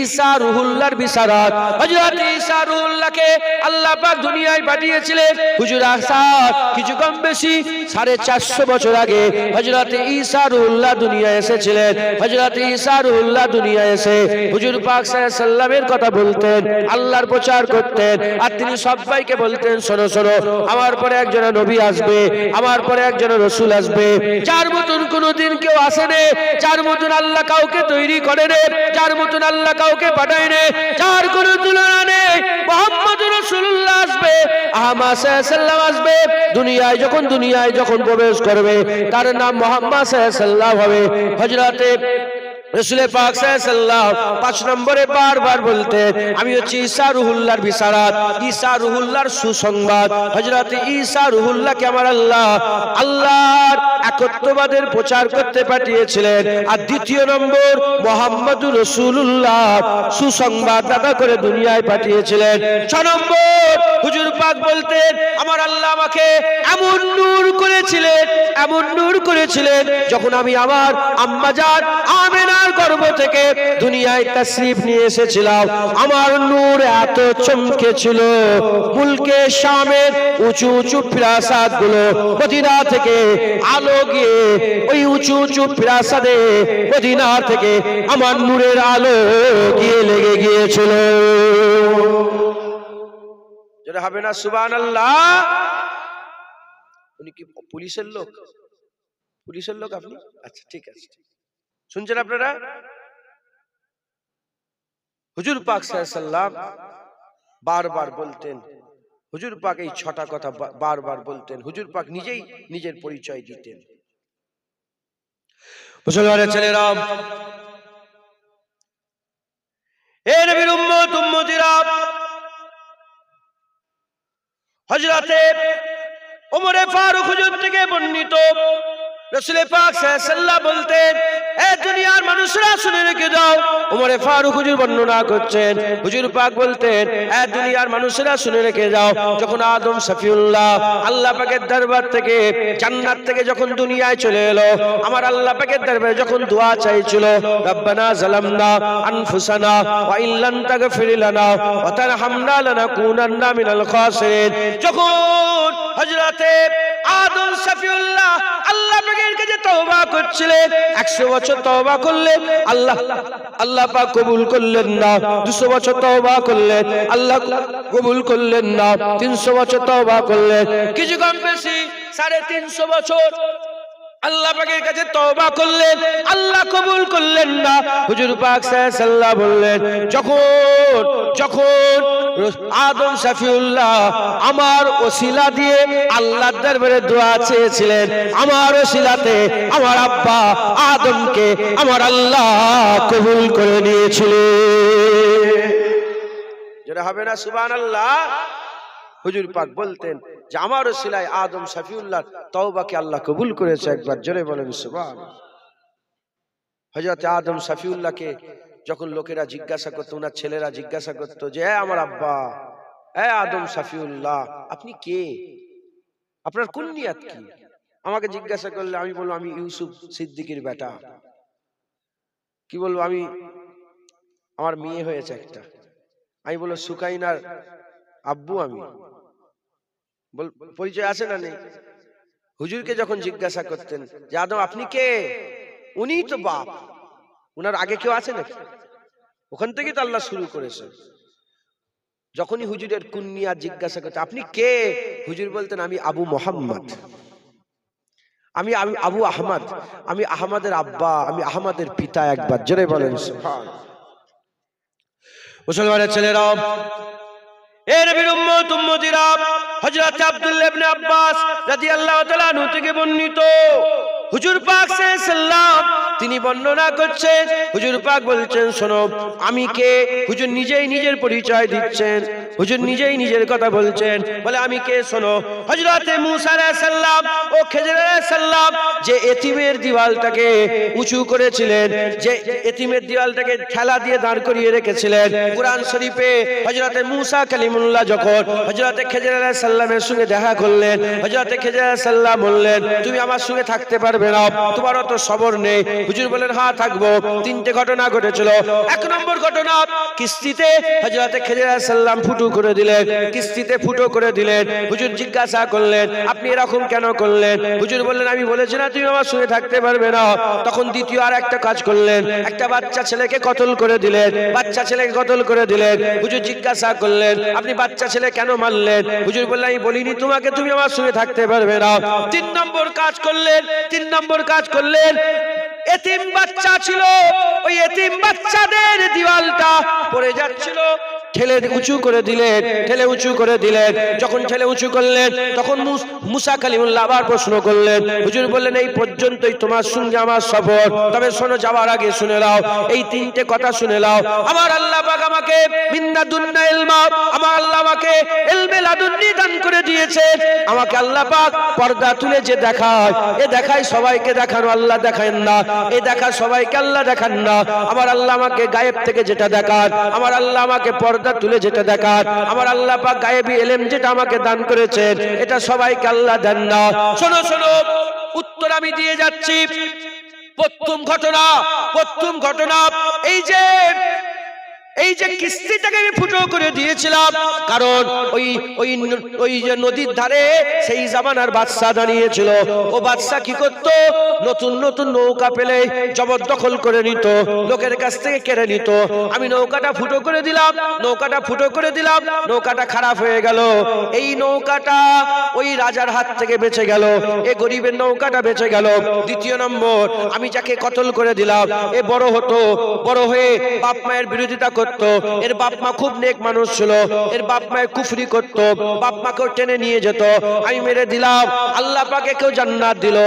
ঈসা রুহুল্লাহর বিশারাত। হযরত ঈসা রুহুল্লাহকে আল্লাহ পাক দুনিয়ায় পাঠিয়েছিলেন। হুজুর আসা কিছু কম বেশি 450 বছর আগে হযরত ঈসা রুহুল্লাহ দুনিয়ায় এসেছিলেন। হযরত ঈসা রুহুল্লাহ দুনিয়ায় এসে হুজুর পাক সাল্লাল্লাহু আলাইহি সাল্লামের কথা বলতেন, আল্লাহর প্রচার করতেন। আর তিনি সবাইকে বলতেন, শোনো শোনো আমার পরে একজন নবী আসবে, আমার পরে একজন রাসূল আসবে, যার মতন কোনদিন কেউ আসেনি, যার মতন আল্লাহ কাউকে তৈরি করেনি, যার মতন আল্লাহ কাউকে পাঠায়নি, যার কোনো তুলনা নেই। মুহাম্মদুর রাসূলুল্লাহ আসবে, আহমদ সাল্লাল্লাহু আলাইহি সাল্লাম আসবে। দুনিয়ায় যখন প্রবেশ করবে তার নাম মুহাম্মদ সাল্লাল্লাহু আলাইহি সাল্লাম হবে। হযরতে রাসূল পাক সাল্লাল্লাহু আলাইহি সাল্লাম 5 নম্বরে বারবার বলতেন, আমি হচ্ছে ঈসা রুহুল্লাহর বিশারাত, ঈসা রুহুল্লাহর সুসংবাদ। হযরত ঈসা রুহুল্লাহকে আমার আল্লাহর একত্ববাদের প্রচার করতে পাঠিয়েছিলেন। আর দ্বিতীয় নম্বর মুহাম্মদুর রাসূলুল্লাহ সুসংবাদদাতা করে দুনিয়ায় পাঠিয়েছিলেন। 6 নম্বর হুজুর পাক বলতেন, আমার আল্লাহ আমাকে এমন নূর করেছিলেন যখন আমি আমার আম্মাজান আমেনার গর্ভ থেকে দুনিয়ায় তাশরীফ নিয়ে এসেছিলাম, আমার নূর এত চমকেছিল, মুলকে শামের উঁচু উঁচু প্রাসাদ গুলো মদিনা থেকে আলো গিয়ে ওই উঁচু উঁচু প্রাসাদে মদিনা থেকে আমার নূরের আলো গিয়ে লেগে গিয়েছিল। যেটা হবে না সুবহানাল্লাহ। উনি কি পুলিশের লোক? পুলিশের লোক আপনি? আচ্ছা ঠিক আছে, শুনছেন আপনারা? হুজুর পাক সাল্লাল্লাহু আলাইহি সাল্লাম বারবার বলতেন, হুজুর পাক এই 6টা কথা বারবার বলতেন। হুজুর পাক নিজেই নিজের পরিচয় দিতেন। মুসলমানের ছেলেরা, এ নবীর উম্মত উম্মতিরা, হযরতে ওমরে ফারুক হুজুর থেকে বর্ণিত, রাসূল পাক সাল্লাল্লাহু আলাইহি সাল্লাম বলতেন, এ দুনিয়ার মানুষরা শুনে রেখে দাও। ওমরে ফারুক হুজুর বর্ণনা করছেন, হুজুর পাক বলতেন, এ দুনিয়ার মানুষরা শুনে রেখে যাও, যখন আদম শফিউল্লাহ আল্লাহ পাকের দরবার থেকে জান্নাত থেকে যখন দুনিয়ায় চলে এলো, আমার আল্লাহ পাকের দরবারে যখন দোয়া চাইছিল, রব্বানা যালামনা আনফুসানা ওয়া ইল্লাম তাগফির লানা ওয়া তারহামনা লানাকুনান্না মিনাল খাসিরিন, যখন হযরতে আদম শফিউল্লাহ আল্লাহ পাকের কাছে তওবা করছিলেন, 100 বছর তওবা করলেন, আল্লাহ পাক কবুল করলেন না। 200 বছর তওবা করলেন, আল্লাহ কবুল করলেন না। 300 বছর তওবা করলেন, কিছু কম বেশি 350 বছর আল্লাহ পাকের কাছে তওবা করলেন, আল্লাহ কবুল করলেন না। হুজুর পাক সাল্লাল্লাহু বললেন, যখন আদম শফিউল্লাহ আমার ওসিলা দিয়ে আল্লাহর দরবারে দোয়া চেয়েছিলেন, আমার ওসিলাতে আমার আব্বা আদমকে আমার আল্লাহ কবুল করে নিয়েছিলেন। যেটা হবে না সুবহানাল্লাহ। হুজুর পাক বলতেন যে আমার ওসিলায় আদম শফিউল্লাহ তওবাকে আল্লাহ কবুল করেছে। একবার জোরে বলেন সুবহানাল্লাহ। হযরত আদম শফিউল্লাহকে যখন লোকেরা জিজ্ঞাসা করতো, ওনার ছেলেরা জিজ্ঞাসা করতো যে আমার আব্বা, আদম শফিউল্লাহ, আপনি কে? আপনার কুনিয়াত কি? আমাকে জিজ্ঞাসা করলে আমি বলবো আমি ইউসুফ সিদ্দিকীর বেটা। কি বলবো? আমার মেয়ে হয়েছে একটা। আমি বলবো সুকাইনার আব্বু আমি। পরিচয় আছে না নেই? হুজুরকে যখন জিজ্ঞাসা করতেন যে আদম আপনি কে, উনিই তো বাপ, উনার আগে কেউ আছে নাকি? ওখান থেকে তো আল্লাহ শুরু করেছে। যখনই হুজুরের কুনিয়া জিজ্ঞাসা করতে আপনি কে, হুজুর বলতেন আমি আবু মোহাম্মদ, আমি আবু আহমদ, আমি আহমদের আব্বা, আমি আহমদের পিতা। একবার জোরে বলেন সুবহানাল্লাহ। মুসলমানের ছেলেরা, এ নবীর উম্মত উম্মতিরা, হযরত আব্দুল্লাহ ইবনে আব্বাস রাদিয়াল্লাহু তাআলা আনহু থেকে বর্ণিত, হুজুর পাক সাল্লাল্লাহু তিনি বর্ণনা করছেন। হুজুর পাক বলছেন শোনো আমি কে। হুজুর নিজেই নিজের পরিচয় দিচ্ছেন, হুজুর নিজেই নিজের কথা বলছেন, বলে আমি কে শোনো। হযরত মূসা আলাইহিস সালাম ও খিজর আলাইহিস সালাম যে এতিমের দেওয়ালটাকে উঁচু করেছিলেন, যে এতিমের দেওয়ালটাকে ঠেলা দিয়ে দাঁড় করিয়ে রেখেছিলেন, কুরআন শরীফে হযরত মূসা কালিমুল্লাহ যখন হযরত খিজর আলাইহিস সালামের সঙ্গে দেখা করলেন, হযরত খিজর আলাইহিস সালাম বললেন তুমি আমার সঙ্গে থাকতে পারবে না, তোমার তো সবর নেই। হুজুর বলেন হ্যাঁ থাকবো। তিনটে ঘটনা ঘটেছিল। এক নম্বর ঘটনা, কিস্তিতে হযরত খিজর আলাইহিস সালাম ফুটো করে দিলেন, কিস্তিতে ফুটো করে দিলেন। হুজুর জিজ্ঞাসা করলেন আপনি এরকম কেন করলেন? হুজুর বললেন আমি বলেছি না তুমি আমার সঙ্গে থাকতে পারবে না। তখন দ্বিতীয় আর একটা কাজ করলেন, একটা বাচ্চা ছেলেকে কতল করে দিলেন, বাচ্চা ছেলেকে কতল করে দিলেন। হুজুর জিজ্ঞাসা করলেন আপনি বাচ্চা ছেলে কেন মারলেন? হুজুর বললেন আমি বলিনি তোমাকে তুমি আমার সঙ্গে থাকতে পারবে না। তিন নম্বর কাজ করলেন, এতিম বাচ্চা ছিল, ওই এতিম বাচ্চাদের দেওয়ালটা পড়ে যাচ্ছিল, ঠেলে উঁচু করে দিলেন। যখন ঠেলে উঁচু করলেন তখন মূসা কালিমুল্লাহ আবার প্রশ্ন করলেন। হুজুর বললেন এই পর্যন্তই তোমার সঙ্গে আমার সফর, তবে শোনো যাওয়ার আগে শুনে নাও, এই তিনটে কথা শুনে নাও। আমার আল্লাহ পাক আমাকে মিন্নাদুন্না ইলমা, আমার আল্লাহ আমাকে ইলমে লাদুন্নি দান করে দিয়েছেন। আমাকে আল্লাহ পাক পর্দা তুলে যে দেখায়, এ দেখায় সবাইকে দেখানো, আল্লাহ দেখান না। এ দেখা সবাইকে, আল্লাহ দেখান না। আমার আল্লাহ আমাকে গায়েব থেকে যেটা দেখান, আমার আল্লাহ আমাকে পর্দা তুলে যেটা দেখান, আমার আল্লাহ পাক গায়েবী ইলম যেটা আমাকে দান করেছেন, এটা সবাইকে আল্লাহ দেন না। শোনো উত্তর আমি দিয়ে যাচ্ছি। প্রথম ঘটনা এই যে কিস্তিটাকে আমি ফুটো করে দিয়েছিলাম, কারণ ওই যে নদীর ধারে সেই জামানার বাদশা দাঁড়িয়েছিল। ও বাদশা কি করতো, নতুন নৌকা পেলে জবরদখল করে নিত, লোকের কাছ থেকে কেড়ে নিত। আমি নৌকাটা ফুটো করে দিলাম, নৌকাটা খারাপ হয়ে গেল। এই নৌকাটা ওই রাজার হাত থেকে বেঁচে গেল, এ গরিবের নৌকাটা বেঁচে গেল। দ্বিতীয় নম্বর, আমি যাকে কতল করে দিলাম এ বড় হয়ে বাপ মায়ের বিরোধিতা করত। এর বাপ মা খুব নেক মানুষ ছিল, এর বাপ মায়ের কুফরি করত, বাপ মাকেও টেনে নিয়ে যেত। আমি মেরে দিলাম, আল্লাহ পাকে কেউ জান্নাত দিল,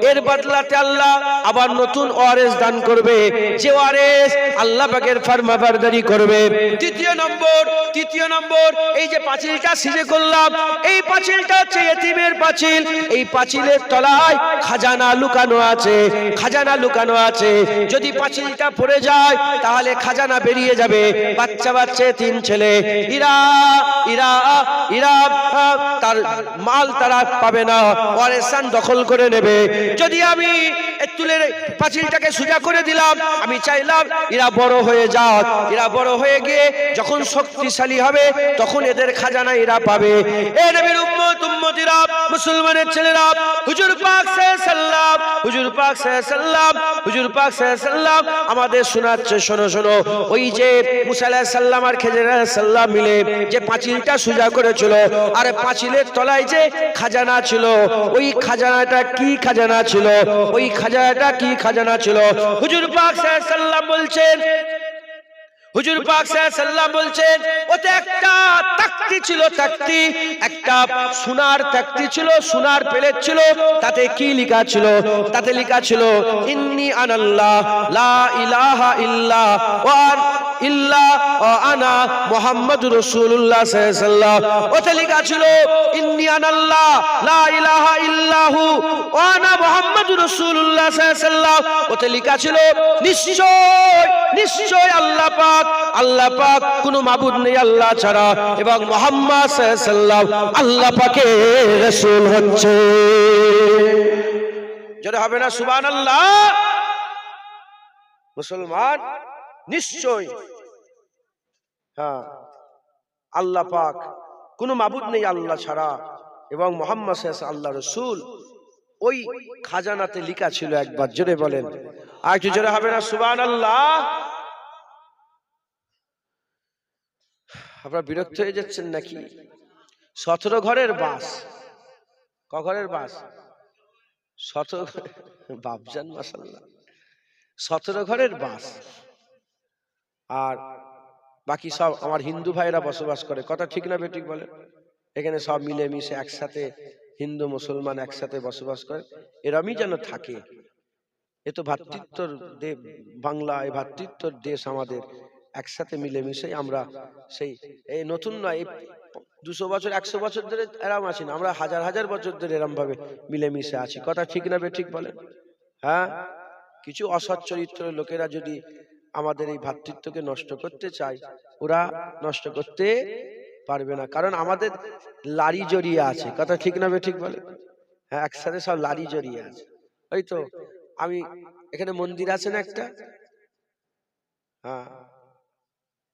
এর বদলাতে আল্লাহ আবার নতুন ওয়ারিস দান করবে, যে ওয়ারিস আল্লাহ পাকের ফরমাবরদারি করবে। তৃতীয় নম্বর, এই যে পাঁচিলটা সিজে করলাম, এই পাঁচিলটা হচ্ছে এতিমের পাঁচিল। এই পাঁচিলের তলায় খাজানা লুকানো আছে। যদি পাঁচিলটা পড়ে যায় তাহলে খাজানা বেরিয়ে যাবে। বাচ্চা তিন ছেলে, ইরা তার মাল তারা পাবে না, ওয়ারিসান দখল করে নেবে। যদি আমি তুলে পাঁচিলটাকে সোজা করে দিলাম, আমি চাইলাম এরা বড় হয়ে যাক, এরা বড় হয়ে গিয়ে যখন শক্তিশালী হবে তখন এদের খাজানা এরা পাবে। এ নবীর উম্মত উম্মতিরা, মুসলমানের ছেলেরা, হুজুর পাক সাল্লাল্লাহু আমাদের শোনাচ্ছে। শোনো ওই যে মুসা আলাইহিস সালাম আর খেজর আলাইহিস সালাম মিলে যে পাঁচিলটা সোজা করেছিল, আর পাঁচিলের তলায় যে খাজানা ছিল, ওই খাজানাটা কি খাজানা ছিল, ওই খাজানাটা কি খাজানা ছিল? হুজুর পাক সাল্লাল্লাহু আলাইহি সাল্লাম বলছেন, হুজুর পাক সাল্লাল্লাহু আলাইহি সাল্লাম বলছেন, ওতে একটা তাকতি ছিল, তাকতি, একটা সোনার তাকতি ছিল, সোনার প্লেট ছিল। তাতে কি লেখা ছিল? তাতে লেখা ছিল ইন্নী আনাল্লাহ লা ইলাহা ইল্লা ওয়া আনা মুহাম্মাদুর রাসূলুল্লাহ সাল্লাল্লাহু আলাইহি ওয়াসাল্লাম। ওতে লেখা ছিল ইন্নী আনাল্লাহ লা ইলাহা ইল্লাহু ওয়া আনা মুহাম্মাদুর রাসূলুল্লাহ সাল্লাল্লাহু আলাইহি ওয়াসাল্লাম। ওতে লেখা ছিল নিশ্চয় নিশ্চয় আল্লাহ পাক, আল্লাহ পাক কোনো মাবুদ নেই আল্লাহ ছাড়া, এবং মুহাম্মদ সাল্লাল্লাহু আলাইহি ওয়াসাল্লাম আল্লাহ পাকের রাসূল হচ্ছে। জোরে হবে না সুবহানাল্লাহ? মুসলমান নিশ্চয়, হ্যাঁ, আল্লাহ পাক কোনো মাবুদ নেই আল্লাহ ছাড়া, এবং মুহাম্মদ সাল্লাল্লাহু আলাইহি ওয়াসাল্লাম আল্লাহর রাসূল। ওই খাজানাতে লেখা ছিল। একবার জোরে বলেন, আর একটু জোরে হবে না সুবহানাল্লাহ? আপনারা বিরক্ত হয়ে যাচ্ছেন নাকি? 17 ঘরের বাস, ক ঘরের বাস? 17 বাপজান মাশাআল্লাহ, 17 ঘরের বাস। আর বাকি সব আমার হিন্দু ভাইরা বসবাস করে। কথা ঠিক না বেঠিক বলেন? এখানে সব মিলেমিশে একসাথে হিন্দু মুসলমান একসাথে বসবাস করে, এরমই যেন থাকে। এ তো ভ্রাতৃত্বর বাংলা, এই ভ্রাতৃত্বর দেশ আমাদের। একসাথে মিলেমিশে আমরা সেই, এই নতুন নয়, এই 200 বছর 100 বছর ধরে এরম আছি না, আমরা হাজার হাজার বছর ধরে এরম ভাবে মিলেমিশে আছি। কথা ঠিক না বেঠিক বলেন? হ্যাঁ, কিছু অসৎ চরিত্রের লোকেরা যদি আমাদের এই ভ্রাতৃত্বকে নষ্ট করতে চায়, ওরা নষ্ট করতে পারবে না, কারণ আমাদের লাড়ি জড়িয়ে আছে। কথা ঠিক না বেঠিক বলে? হ্যাঁ, একসাথে সব লাড়ি জড়িয়ে আছে। ওই তো আমি এখানে মন্দির আছে না একটা, হ্যাঁ,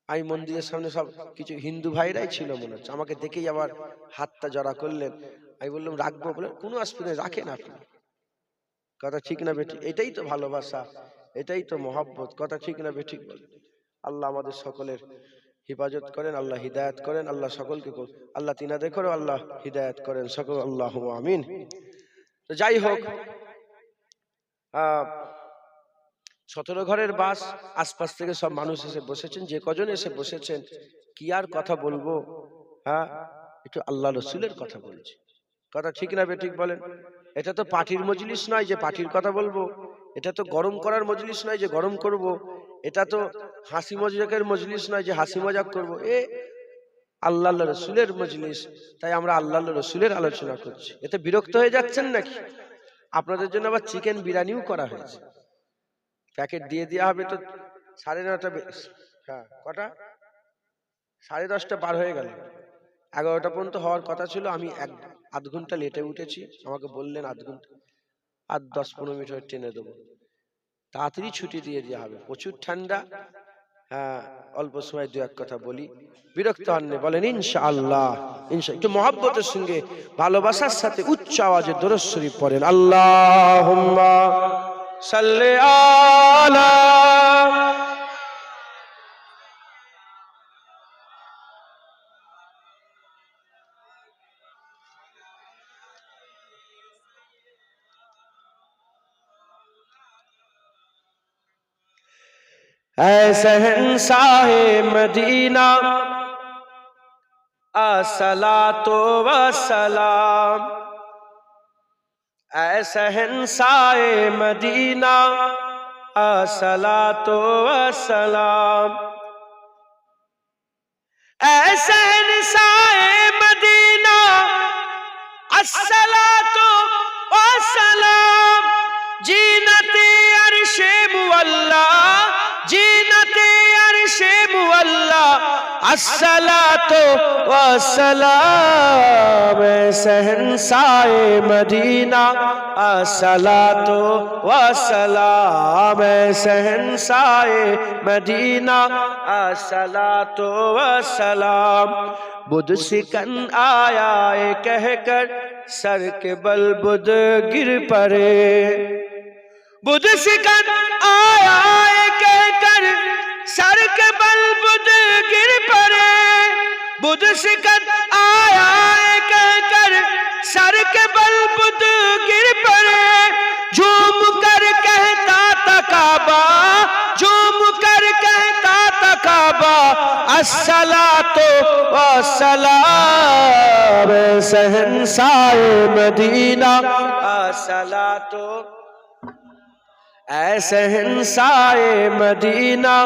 আমি মন্দিরের সামনে সব কিছু হিন্দু ভাইরাই ছিল মনে হচ্ছে, আমাকে দেখেই আবার হাতটা জড়া করলেন। আমি বললাম রাখবো, বলে কোনো আসবে না, রাখেন আপনি। কথা ঠিক না বেঠিক? এটাই তো ভালোবাসা, এটাই তো মহব্বত। কথা ঠিক না বেঠিক বলে? আল্লাহ আমাদের সকলের হিফাজত করেন, আল্লাহ হিদায়াত করেন, আল্লাহ সকলকে, আল্লাহ তিনাদের করে আল্লাহ হিদায়াত করেন সকল, আল্লাহ আমিন। তো যাই হোক, 17 ঘরের বাস, আশপাশ থেকে সব মানুষ এসে বসেছেন। যে কজন এসে বসেছেন, কি আর কথা বলবো? হ্যাঁ, একটু আল্লাহ রসুলের কথা বলছি। কথা ঠিক না বেঠিক বলেন? এটা তো পার্টির মজলিস নয় যে পার্টির কথা বলবো, এটা তো গরম করার মজলিস নয় যে গরম করব, এটা তো হাসি মজাকের মজলিস নয় যে হাসি মজাক করবো। এ আল্লাহ রসুলের মজলিস, তাই আমরা আল্লাহ রসুলের আলোচনা করছি। এতে বিরক্ত হয়ে যাচ্ছেন নাকি? আপনাদের জন্য আবার চিকেন বিরিয়ানিও করা হয়েছে, প্যাকেট দিয়ে দেওয়া হবে। তো 9:30, হ্যাঁ, কটা? 10:30 পার হয়ে গেল। 11টা পর্যন্ত হওয়ার কথা ছিল। আমি আধ ঘন্টা লেটে উঠেছি। আমাকে বললেন আধ ঘন্টা, আর 10-15 মিনিট টেনে দেবো। তাড়াতাড়ি ছুটি দিয়ে দেওয়া হবে, প্রচুর ঠান্ডা। হ্যাঁ, অল্প সময় দু এক কথা বলি, বিরক্ত হননি, বলেন ইনশাআল্লাহ। একটু মহব্বতের সঙ্গে ভালোবাসার সাথে উচ্চ আওয়াজে দরুদ শরীফ পড়েন। আল্লাহুম্মা সাল্লি আলা ऐ शहंशाहे मदीना अस्सलातो वस्सलाम, ऐ शहंशाहे मदीना अस्सलातो वस्सलाम, ऐ शहंशाहे मदीना अस्सलातो वस्सलाम, जीनते अर्शे मुअल्ला, जीनते अर्शे मुअल्ला, अस्सलातो वस्सलाम, शहंशाहे मदीना अस्सलातो वस्सलाम, शहंशाहे मदीना अस्सलातो वस्सलाम। बुध सिकन आया कहकर सर के बल बुध गिर पड़े, बुध सिकन आया कहकर सर के बल बुध गिर पड़े, बुध सिकंद आया कहकर सर के बल बुध गिर पड़े। झूम कर कहता था काबा, झूम कर कहता था काबा, अस्सलातो वस्सलाम शहंशाह मदीना, अस्सलातो शहंशाह मदीना,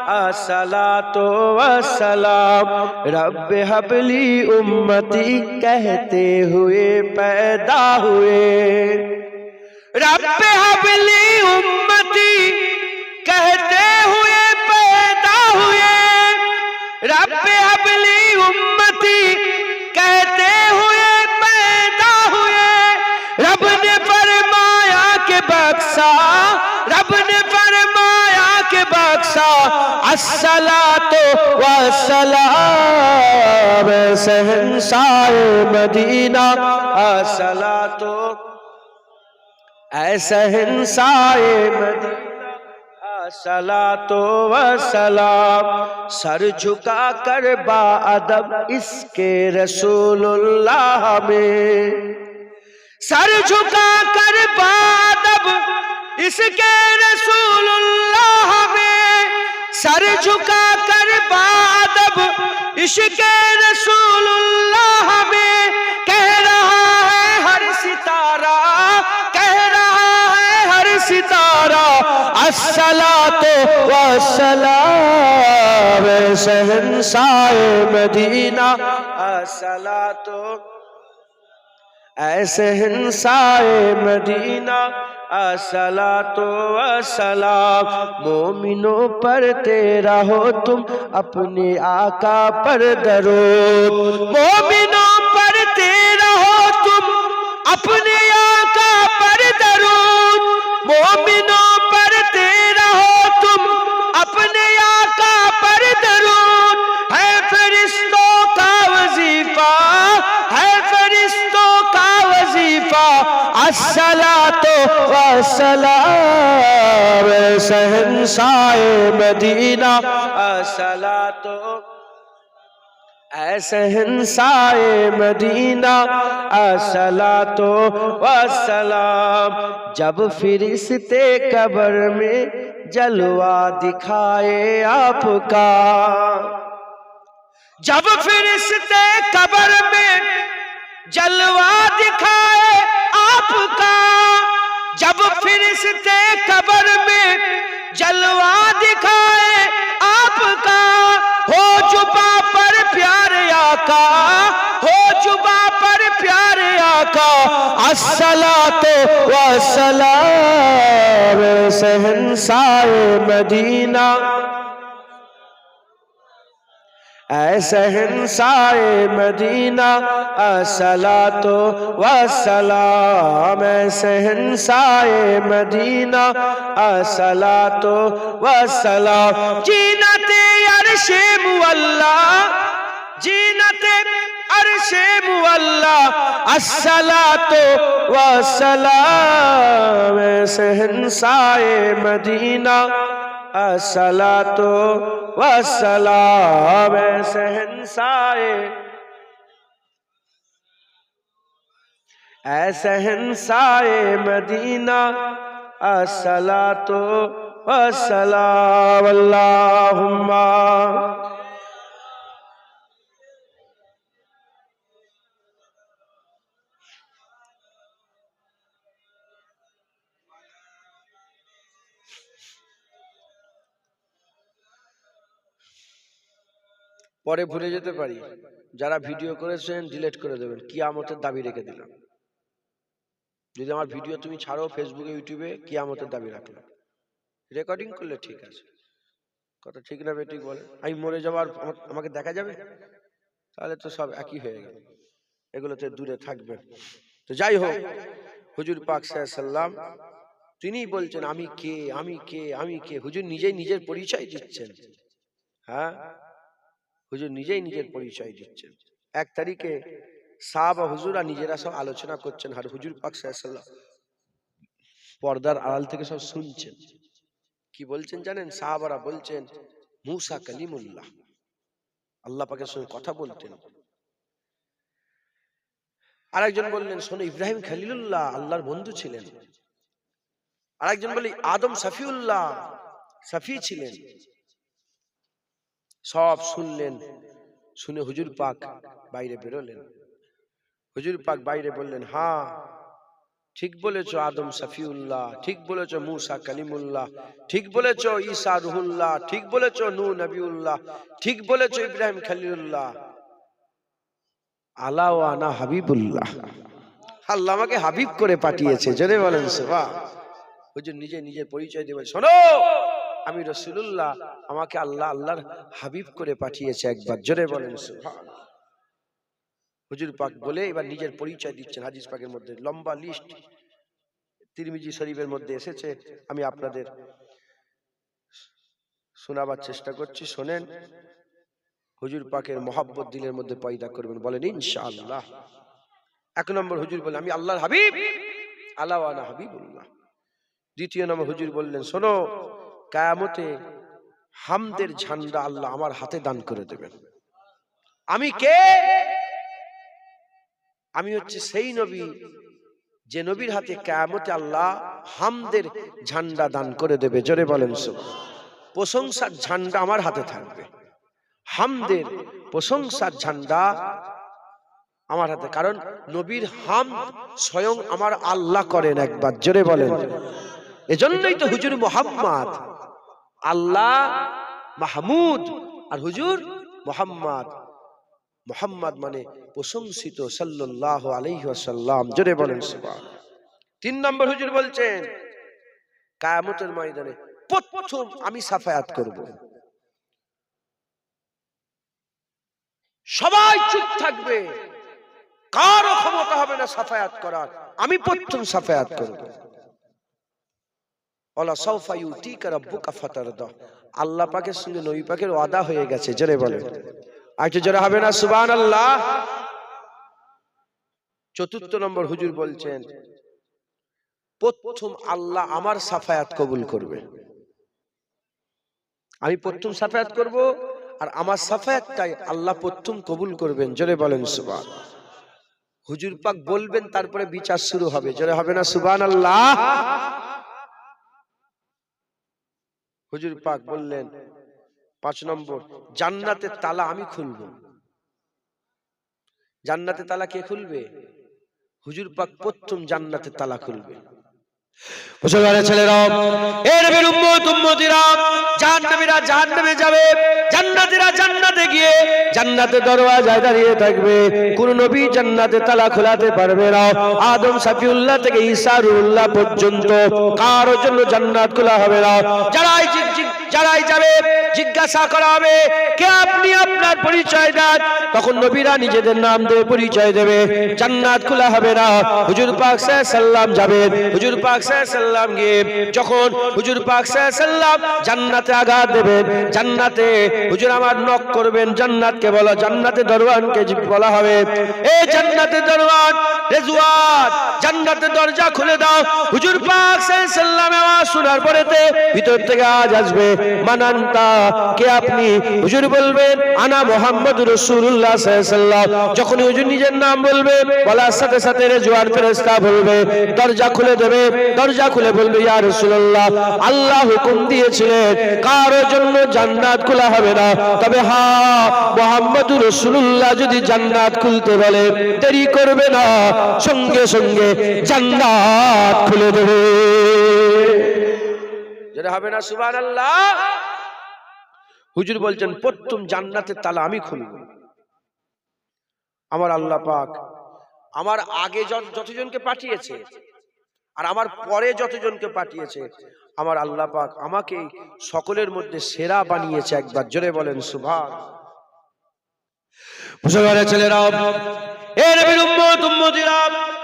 अस्सलातो वस्सलाम। रब हबली उम्मती कहते हुए पैदा हुए, रब हबली उम्मती कहते हुए पैदा हुए, रब हबली उम्मती कहते हुए पैदा हुए। रब ने फरमाया के बख्शा, रब ने फरमाया के बख्शा, अस्सलातो वस्सलाम शहंशाह मदीना, अस्सलातो शहंशाह मदीना, अस्सलातो वस्सलाम। सर झुका कर बाअदब इसके रसूलुल्लाह में, सर झुका कर बाअदब इसके रसूलुल्लाह में, सर झुका कर बाअदब इसके रसूलुल्लाह में। कह रहा है हर सितारा, कह रहा है हर सितारा, अस्सलातो वस्सलाम शहंशाह मदीना, अस्सलातो शहंशाह मदीना, अस्सलातो वस्सलाम। मोमिनों पर तेरा हो तुम अपने आका पर दरूद, मोमिनों पर तेरा हो तुम अपने आका पर दरूद, मोमिनों पर तेरा हो तुम अपने आका पर दरूद। है फरिश्तों का वजीफा, है फरिश्तों का वजीफा, अस्सलातो वस्सलाम शहंशाह मदीना, अस्सलातो शहंशाह मदीना, अस्सलातो वस्सलाम। जब फिरिश्ते कब्र में जलवा दिखाए आपका, जब फिरिश्ते कब्र में जलवा दिखाए आपका, जब फिरिश्ते कब्र में जलवा दिखाए आपका। हो जुबा पर प्यारे आका, हो जुबा पर प्यारे आका, अस्सलातो वस्सलाम शहंशाह मदीना, शहंशाह मदीना, अस्सलातो वस्सलाम शहंशाह मदीना, अस्सलातो वस्सलाम। जीनते अर्शे मुअल्ला, जीनते अर्शे मुअल्ला, अस्सलातो वस्सलाम शहंशाह मदीना, अस्सलातो वस्सलाम शहंशाह शहंशाह मदीना, अस्सलातो वस्सलाम। अल्लाहुम्मा পরে ভুলে যেতে পারি, যারা ভিডিও করেছেন ডিলিট করে দেবেন, কিয়ামতের দাবি রেখে দিলাম। যদি আমার ভিডিও তুমি ছাড়ো ফেসবুকে ইউটিউবে, কিয়ামতের দাবি রাখলাম। রেকর্ডিং করলে ঠিক আছে, কথা ঠিক না বেঠিক বলে? আমি মরে যাওয়ার আমাকে দেখা যাবে? তাহলে তো সব একই হয়ে গেল, এগুলোতে দূরে থাকবেন। তো যাই হোক, হুজুর পাক সাল্লাল্লাহু আলাইহি সাল্লাম তিনিই বলছেন আমি কে, আমি কে, আমি কে। হুজুর নিজেই নিজের পরিচয় দিচ্ছেন। হ্যাঁ, হুজুর নিজেই নিজের পরিচয় দিচ্ছেন। 1 তারিখে সাহাবা হুজুরা নিজেরা সব আলোচনা করছেন, আর হুজুর পাক সাল্লাল্লাহু আলাইহি সাল্লাম পর্দার আড়াল থেকে সব শুনছেন। কি বলছেন জানেন? সাহাবারা বলছেন মুসা কালিমুল্লাহ, আল্লাহ পাকের সঙ্গে কথা বলতেন। আরেকজন বললেন, শোনো, ইব্রাহিম খলিলুল্লাহ আল্লাহর বন্ধু ছিলেন। আরেকজন বললেন, আদম সাফিউল্লাহ সাফি ছিলেন। সব শুনলেন, শুনে হুজুর পাক বাইরে বেরোলেন। হুজুর পাক বাইরে বললেন, হ্যাঁ ঠিক বলেছো আদম সাফিউল্লাহ, ঠিক বলেছো মুসা কালিমুল্লাহ, ঠিক বলেছো ঈসা রুহুল্লাহ, ঠিক বলেছো নূহ নবিউল্লাহ, ঠিক বলেছো ইব্রাহিম খলিলুল্লাহ। আলা ওয়া আনা হাবিবুল্লাহ, আল্লাহ আমাকে হাবিব করে পাঠিয়েছে। জোরে বলেন সুবহান। হুজুর নিজে নিজের পরিচয় দিয়ে বলেন, শোনো আমি রাসূলুল্লাহ, আমাকে আল্লাহ আল্লাহর হাবিব করে পাঠিয়েছে একবার। জোরে বলেন সুবহান। হুজুর পাক বলে এবার নিজের পরিচয় দিচ্ছেন। হাদিস পাকের মধ্যে লম্বা লিস্ট তিরমিজি শরীফের মধ্যে এসেছে, আমি আপনাদের শোনাবার চেষ্টা করছি, শোনেন। হুজুর পাকের মহব্বত দিলের মধ্যে পয়দা করবেন, বলেন ইনশাআল্লাহ। এক নম্বর হুজুর বললেন, আমি আল্লাহর হাবিব, আলা ওয়া আনা হাবিবুল্লাহ। দ্বিতীয় নম্বর হুজুর বললেন, শোনো কিয়ামতে হামদের ঝান্ডা আল্লাহ আমার হাতে দান করে দেবেন। আমি কে? আমি হচ্ছে সেই নবী যে নবীর হাতে কিয়ামতে আল্লাহ হামদের ঝান্ডা দান করে দেবে। জোরে বলেন সুবহান। প্রশংসার ঝান্ডা আমার হাতে থাকবে, হামদের প্রশংসার ঝান্ডা আমার হাতে। কারণ নবীর হামদ স্বয়ং আমার আল্লাহ করেন একবার। জোরে বলেন। এজন্যই তো হুজুর মুহাম্মদ, আল্লাহ মাহমুদ আর হুজুর মুহাম্মদ। মুহাম্মদ মানে প্রশংসিত সাল্লাল্লাহু আলাইহি ওয়াসাল্লাম। জোরে বলেন সুবহান। তিন নম্বর হুজুর বলছেন, কিয়ামতের ময়দানে প্রথম আমি সাফায়াত করব। সবাই চুপ থাকবে, কারো ক্ষমতা হবে না সাফায়াত করার, আমি প্রথম সাফায়াত করব। ওয়ালা সাউফা ইউতিকা রাব্বুকা ফাতারদা, আল্লাহ পাকের সঙ্গে নবী পাকের ওয়াদা হয়ে গেছে। জোরে বলেন, আরেকটু জোরে হবে না সুবহানাল্লাহ। চতুর্থ নম্বর হুজুর বলছেন, প্রথম আল্লাহ আমার সাফায়াত কবুল করবে। আমি প্রথম সাফায়াত করব, আর আমার সাফায়াতটাই আল্লাহ প্রথম কবুল করবেন। জোরে বলেন সুবহান। হুজুর পাক বলবেন, তারপরে বিচার শুরু হবে। জোরে হবে না সুবহানাল্লাহ। হুজুর পাক বললেন, 5 নম্বর, জান্নাতের তালা আমি খুলব। জান্নাতের তালা কে খুলবে? হুজুর পাক প্রথম জান্নাতের তালা খুলবে। মুসলমানের ছেলেরা, এ নবীর উম্মত উম্মতিরা, জাহান্নামীরা জাহান্নামে যাবে, জান্নাতীরা জান্নাতে গিয়ে জান্নাতের দরওয়াজায় দাঁড়িয়ে থাকবে। কোন নবী জান্নাতের তালা খোলাতে পারবে না। আদম সাফিউল্লাহ থেকে ঈসা রুহুল্লাহ পর্যন্ত কারোর জন্য জান্নাত খোলা হবে না। যারাই যাবে জিজ্ঞাসা করা হবে, কে আপনি, আপনার পরিচয় দেন। তখন নবীরা নিজেদের নাম দিয়ে পরিচয় দেবে, জান্নাত খোলা হবে না। হুজুর পাক সাল্লাল্লাহু আলাইহি সাল্লাম যাবেন। হুজুর পাক সাল্লাল্লাহু আলাইহি সাল্লাম গিয়ে যখন হুজুর পাক সাল্লাল্লাহু আলাইহি সাল্লাম জান্নাতে আঘাত দেবেন, জান্নাতে হুজুর আমার নক করবেন, জান্নাতকে বলা, জান্নাতের দরওয়ানকে বলা হবে, এই জান্নাতের দরওয়ান রেজওয়ান, জান্নাতের দরজা খুলে দাও। হুজুর পাক সাল্লাল্লাহু আলাইহি সাল্লাম আওয়াজ শোনার পরেতে ভিতর থেকে আওয়াজ আসবে, মানান্তা, কে আপনি? হুজুর বলবেন, আনা মুহাম্মদুর রাসূলুল্লাহ সাল্লাল্লাহু আলাইহি সাল্লাম। যখন হুজুর নিজের নাম বলবে, বলার সাথে সাথে রেজওয়ান ফেরেশতা বলবে, দরজা খুলে দেবে। দরজা খুলে বলবে, ইয়া রাসূলুল্লাহ, আল্লাহ হুকুম দিয়েছিলেন কারোর জন্য জান্নাত খোলা হবে না, তবে হ্যাঁ, মুহাম্মদুর রাসূলুল্লাহ যদি জান্নাত খুলতে বলে দেরি করবে না, সঙ্গে সঙ্গে জান্নাত খুলে দেবে। যেটা হবে না সুবহানাল্লাহ। হুজুর বলছেন, প্রথম জান্নাতের তালা আমি খুলব। আমার আল্লাহ পাক আমার আগে যতজনকে পাঠিয়েছে আর আমার পরে যতজনকে পাঠিয়েছে, আমার আল্লাহ পাক আমাকে সকলের মধ্যে সেরা বানিয়েছে। একবার জোরে বলেন সুবহান। মুসলমানের ছেলেরা, এ নবীর উম্মত উম্মতিরা,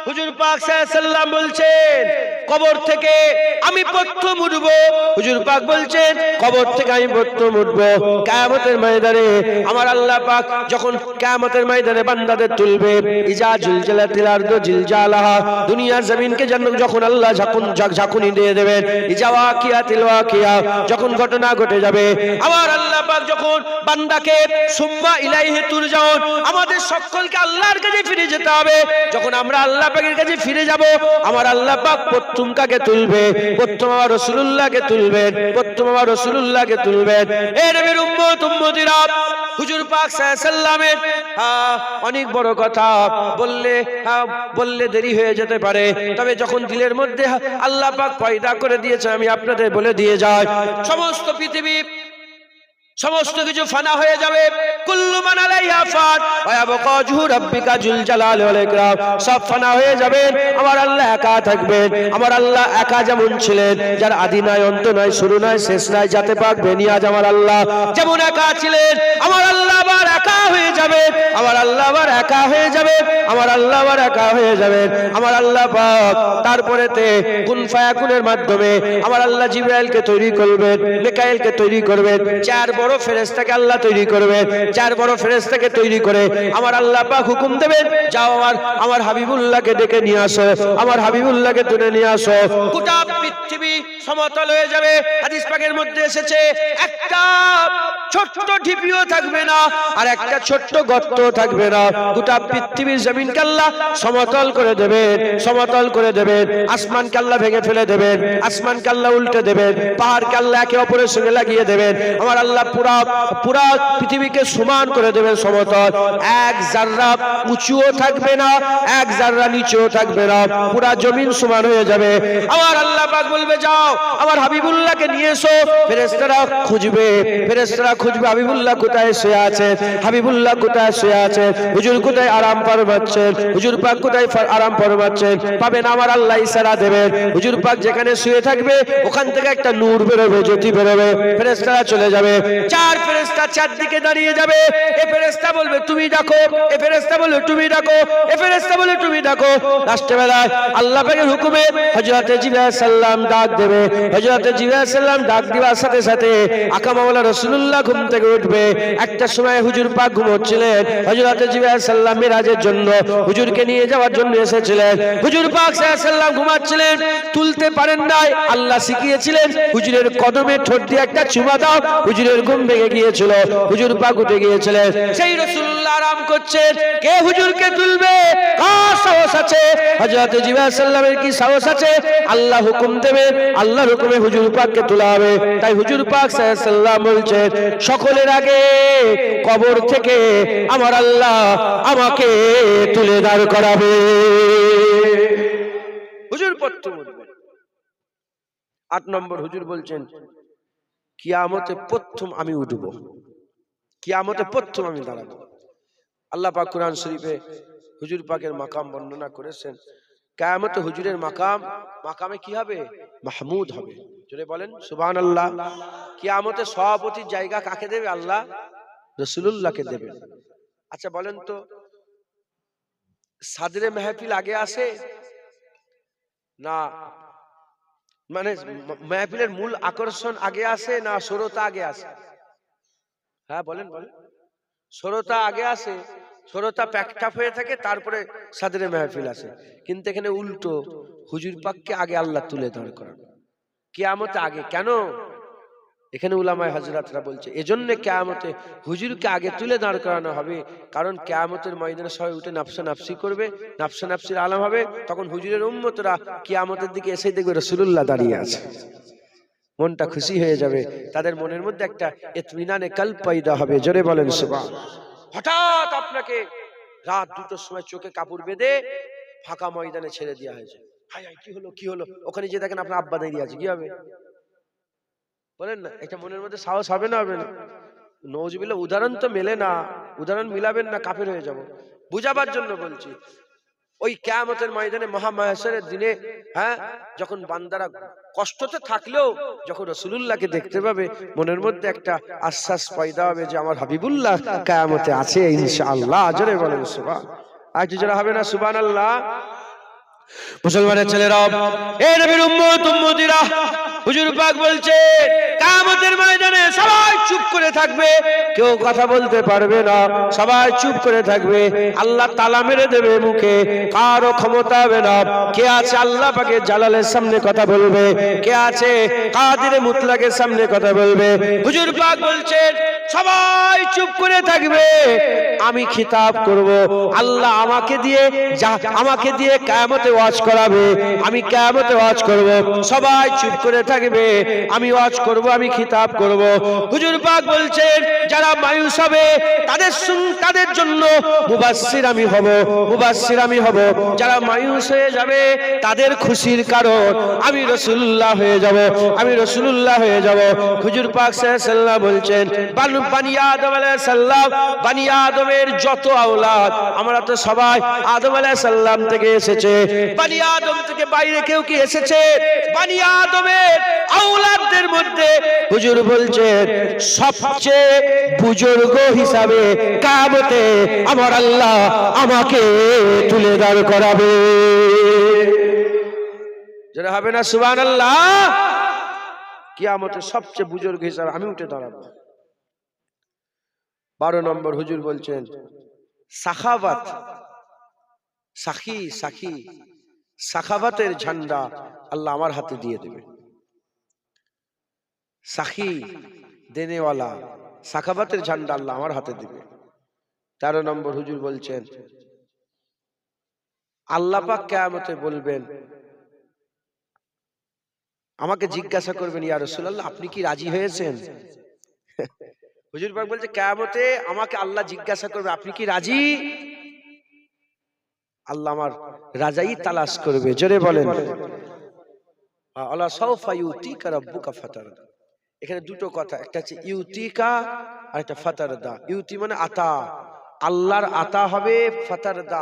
হুজুর পাক সাল্লাল্লাহু আলাইহি সাল্লাম বলছেন কবর থেকে আমি প্রথম উঠব। হুজুর পাক বলছেন কবর থেকে আমি প্রথম উঠব কিয়ামতের ময়দানে। আমার আল্লাহ পাক যখন কিয়ামতের ময়দানে বান্দাদের তুলবে, ইজা জুলজালাতিল আরদু জিলজালাহা, দুনিয়ার জমিনকে যখন আল্লাহ ঝাঁকুনি দিয়ে দেবেন, ইজা ওয়াকিয়াতিল ওয়াকিয়া, যখন ঘটনা ঘটে যাবে, আমার আল্লাহ পাক যখন বান্দাকে সুম্মা ইলাইহি তুরজাউন, আমাদের সকলকে আল্লাহর কাছে ফিরে যেতে হবে। যখন আমরা আল্লাহ পাকের কাছে ফিরে যাব, আমার আল্লাহ পাক প্রথম কাকে তুলবে? প্রথম আমার রাসূলুল্লাহকে তুলবেন, প্রথম আমার রাসূলুল্লাহকে তুলবেন। এ নবীর উম্মত উম্মতিরা, হুজুর পাক সাল্লাল্লাহু আলাইহি সাল্লামের অনেক বড় কথা বললে দেরি হয়ে যেতে পারে, তবে যখন দিলের মধ্যে আল্লাহ পাক পয়দা করে দিয়েছে, আমি আপনাদের বলে দিয়ে যাই, সমস্ত পৃথিবী সমস্ত কিছু ফানা হয়ে যাবে। কুল্লু মান আলাইহা ফান ওয়া ইয়াবকা ওয়াজহু রাব্বিকা যুল জালালি ওয়াল ইকরাম, সব ফানা হয়ে যাবে, আমার আল্লাহ একা থাকবেন। আমার আল্লাহ একা যেমন ছিলেন, যার আদি নাই অন্ত নাই শুরু নাই শেষ নাই, যাতে পাক বেনিয়াজ, আমার আল্লাহ যেমন একা ছিলেন, আমার আল্লাহ আবার একা হয়ে যাবেন। আমার আল্লাহ আবার একা হয়ে যাবেন। আমার আল্লাহ আবার একা হয়ে যাবেন। আমার আল্লাহ পাক তারপরেতে কুন ফায়াকুনের মাধ্যমে আমার আল্লাহ জিবরাইলকে তৈরি করবেন, মিকাইলকে তৈরি করবেন, চার বড় ফেরেশতাকে আল্লাহ তৈরি করবেন। চার বড় ফেরেশতাকে তৈরি করে আমার আল্লাহ পাক হুকুম দেবেন, যাও আমার হাবিবুল্লাহকে ডেকে নিয়ে আসো, আমার হাবিবুল্লাহকে তুলে নিয়ে আসো। গোটা পৃথিবী সমতল হয়ে যাবে। হাদিস পাকের মধ্যে এসেছে একটা ছোট্ট ঢিপিও থাকবে না, আর একটা ছোট্ট গর্ত থাকবে না। গোটা পৃথিবীর জমিনকে আল্লাহ সমতল করে দেবেন, সমতল করে দেবেন। আসমানকে আল্লাহ ভেঙে ফেলে দেবেন, আসমানকে আল্লাহ উল্টে দেবেন, পাহাড়কে আল্লাহ একে অপরের সঙ্গে লাগিয়ে দেবেন। আমার আল্লাহ পুরা পৃথিবীকে সমান করে দেবেন, সমতল। এক জাররা উঁচুও থাকবে না, এক জাররা নিচেও থাকবে না, পুরা জমিন সমান হয়ে যাবে। আমার আল্লাহ পাক বলবে, যাও আমার হাবিবুল্লাহকে নিয়ে এসো। ফেরেশতারা খুঁজবে, ফেরেশতারা খুঁজবে হাবিবুল্লাহ কোথায় শুয়ে আছেন, হাবিবুল্লাহ কোথায় শুয়ে আছেন, হুজুর কোথায় আরাম ফরমাচ্ছেন, হুজুর পাক কোথায় আরাম ফরমাচ্ছেন। পাবেন আমার আল্লাহ ইশারা দেবেন, হুজুর পাক যেখানে শুয়ে থাকবে ওখান থেকে একটা নূর বেরোবে, জ্যোতি বেরোবে, ফেরেশতারা চলে যাবে। চার ফেরেশতা চারদিকে দাঁড়িয়ে যাবে। এ ফেরেশতা বলবে তুমি ডাকো, এ ফেরেশতা বলবে তুমি ডাকো, এ ফেরেশতা বলবে তুমি ডাকো। রাষ্ট্রবেলায় আল্লাহ পাকের হুকুমে হযরত জিবরাইল সাল্লাম ডাক দেবে। হযরত জিবরাইল সাল্লাম ডাক দেওয়ার সাথে সাথে আকা মাওলা রাসূলুল্লাহ ঘুম থেকে উঠবে। একটা সময় হুজুর পাক ঘুমোচ্ছিলেন, হযরত জিবরাইল সাল্লাম মিরাজের জন্য হুজুরকে নিয়ে যাওয়ার জন্য এসেছিলেন। হুজুর পাক সাল্লাল্লাহু আলাইহি সাল্লাম ঘুমাচ্ছিলেন, তুলতে পারেন নাই। আল্লাহ শিখিয়েছিলেন হুজুরের কদমে ঠোঁট দিয়ে একটা চুমা দাও, হুজুরের ঘুম ভেঙে গিয়েছিল, হুজুর পাক উঠে গিয়েছিলেন। সেই রাসূলুল্লাহ আরাম করছেন, কে হুজুরকে তুলবে? কার সাহস আছে? হযরত জিবরাইল সাল্লামের কি সাহস আছে? আল্লাহ হুকুম দেবে, আল্লাহর হুকুমে হুজুর পাককে তোলা হবে। তাই হুজুর পাক সাল্লাল্লাহু আলাইহি সাল্লাম বলছেন, সকলের আগে কবর থেকে আমার আল্লাহ আমাকে তুলে দাঁড় করাবে। হুজুর প্রথম উঠবেন। ৮ নম্বর হুজুর বলছেন, কিয়ামতে প্রথম আমি উঠব, কিয়ামতে প্রথম আমি দাঁড়াবো। আল্লাহ পাক কুরআন শরীফে হুজুর পাকের মাকাম বর্ণনা করেছেন। কিয়ামতে হুজুরের মাকামে কি হবে? মাহমুদ হবে। জোরে বলেন সুবহানাল্লাহ। কিয়ামতে সভাপতির জায়গা কাকে দেবে? আল্লাহ রাসূলুল্লাহকে দেবে। আচ্ছা বলেন তো, সাদরে মাহফিল আগে আসে না, মানে মাহফিলের মূল আকর্ষণ আগে আসে না শ্রোতা আগে আসে? হ্যাঁ বলেন বলেন। শ্রোতা আগে আসে, শ্রোতা প্যাকটাপ হয়ে থাকে, তারপরে সাদরে মাহফিল আসে। কিন্তু এখানে উল্টো, হুজুর পাককে আগে আল্লাহ তুলে দাঁড় করান কিয়ামতে আগে। কেন? এখানে উলামায়ে হযরতরা বলছে এজন্য কিয়ামতে হুজুরকে আগে তুলে দাঁড় করানো হবে, কারণ কিয়ামতের ময়দানে সবাই উঠে নাফসা নাফসি করবে, নাফসা নাফসির আলাম হবে। তখন হুজুরের উম্মতরা কিয়ামতের দিকে এসে দেখবে রাসূলুল্লাহ দাঁড়িয়ে আছে, মনটা খুশি হয়ে যাবে, তাদের মনের মধ্যে একটা ইতমিনানে কলব পয়দা হবে। জোরে বলেন সুবহান। হঠাৎ আপনাকে রাত 2টার সময় চোখে কাপড় বেঁধে ফাঁকা ময়দানে ছেড়ে দেওয়া হয়েছে। হায় হায় কি হলো কি হলো? ওখানে যে দেখেন আপনার আব্বা দাঁড়িয়ে আছে, কি হবে বলেন না? একটা মনের মধ্যে সাহস হবে না? হবে না? নওজুবিল্লাহ। উদাহরণ তো মেলে না, উদাহরণ মিলাবেন না, কাফের হয়ে যাব। বুঝাবার জন্য বলছি। ওই কিয়ামতের ময়দানে মহামাহশরের দিনে, হ্যাঁ, যখন বান্দারা কষ্টতে থাকলেও যখন রাসূলুল্লাহকে দেখতে পাবে, মনের মধ্যে একটা আশ্বাস পয়দা হবে যে আমার হাবিবুল্লাহ কিয়ামতে আছে ইনশাআল্লাহ। জোরে বলেন সুবহান। আর জোরে হবে না সুবহানাল্লাহ? মুসলমানের ছেলেরা, এ নবীর উম্মত উম্মতিরা, হুজুর পাক বলছে কিয়ামতের ময়দানে সবাই চুপ করে থাকবে, কেউ কথা বলতে পারবে না, সবাই চুপ করে থাকবে। আল্লাহ তালা মেরে দেবে মুখে, কারো ক্ষমতা হবে না। কে আছে আল্লাহ পাকের জালালের সামনে কথা বলবে? কে আছে কাদিরে মুতলাকের সামনে কথা বলবে? হুজুর পাক বলছেন সবাই চুপ করে থাকবে, আমি খিতাব করব। আল্লাহ আমাকে দিয়ে কিয়ামতে ওয়াজ করাবে, আমি কিয়ামতে ওয়াজ করব। সবাই চুপ করে থাকবে, আমি ওয়াজ করব, আমি খিতাব করব। হুজুর পাক বলছেন যারা মায়ুস হবে তাদের জন্য মুবাশশির আমি হব। যারা মায়ুস হয়ে যাবে তাদের খুশির কারণ আমি রাসূলুল্লাহ হয়ে যাব। হুজুর পাক সাল্লাল্লাহু আলাইহি ওয়াসাল্লাম বলছেন বানি আদম আলাইহিস সালাম, বানি আদমের যত আওলাদ, আমরা তো সবাই আদম আলাইহিস সালাম থেকে এসেছে। বানি আদম থেকে বাইরে কেউ কি এসেছে? বানি আদমের আওলাদদের মধ্যে হুজুর বলছেন সবচেয়ে বুজুর্গ হিসাবে কিয়ামতে আমার আল্লাহ আমাকে তুলে দাঁড় করাবে। যারা হবে না সুবহানাল্লাহ, কিয়ামতে সবচেয়ে বুজুর্গ হিসাবে আমি উঠে দাঁড়াবো। 12 নম্বর হুজুর বলছেন সাখাওয়াত, সাখাওয়াতের ঝান্ডা আল্লাহ আমার হাতে দিয়ে দেবে। সাখী দেনেওয়ালা, সাখাওয়াতের ঝান্ডা আল্লাহ আমার হাতে দিবে। 13 নম্বর হুজুর বলছেন আল্লাহ পাক কিয়ামতে বলবেন, আমাকে জিজ্ঞাসা করবেন ইয়া রাসূলুল্লাহ আপনি কি রাজি হয়েছেন? হুজুর পাক বলছে কিয়ামতে আমাকে আল্লাহ জিজ্ঞাসা করবে আপনি কি রাজি? আল্লাহ আমার রাজাই তালাশ করবে। জোরে বলেন আল্লাহ সাউফা ইউতিকা রাব্বুকা ফাতারদা। এখানে দুটো কথা, একটা হচ্ছে ইউতিকা আর একটা ফাতারদা। ইউতি মানে আতা, আল্লাহর আতা হবে। ফাতারদা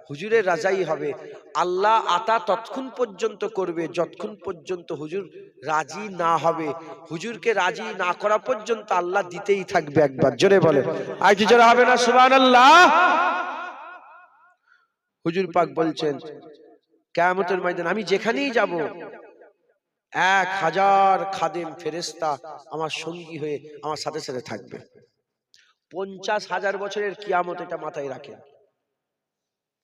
হুজুরের রাজাই হবে। আল্লাহ আতা ততক্ষণ পর্যন্ত করবে যতক্ষণ পর্যন্ত হুজুর রাজি না হবে। হুজুরকে রাজি না করা পর্যন্ত আল্লাহ দিতেই থাকবে। একবার জোরে বলে আর কি জোরে হবে না সুবহানাল্লাহ। হুজুর পাক বলছেন কিয়ামতের ময়দানে আমি যেখানেই যাব 1000 খাদেম ফেরেশতা আমার সঙ্গী হয়ে আমার সাথে সাথে থাকবে। 50,000 বছরের কিয়ামত, এটা মাথায় রাখেন।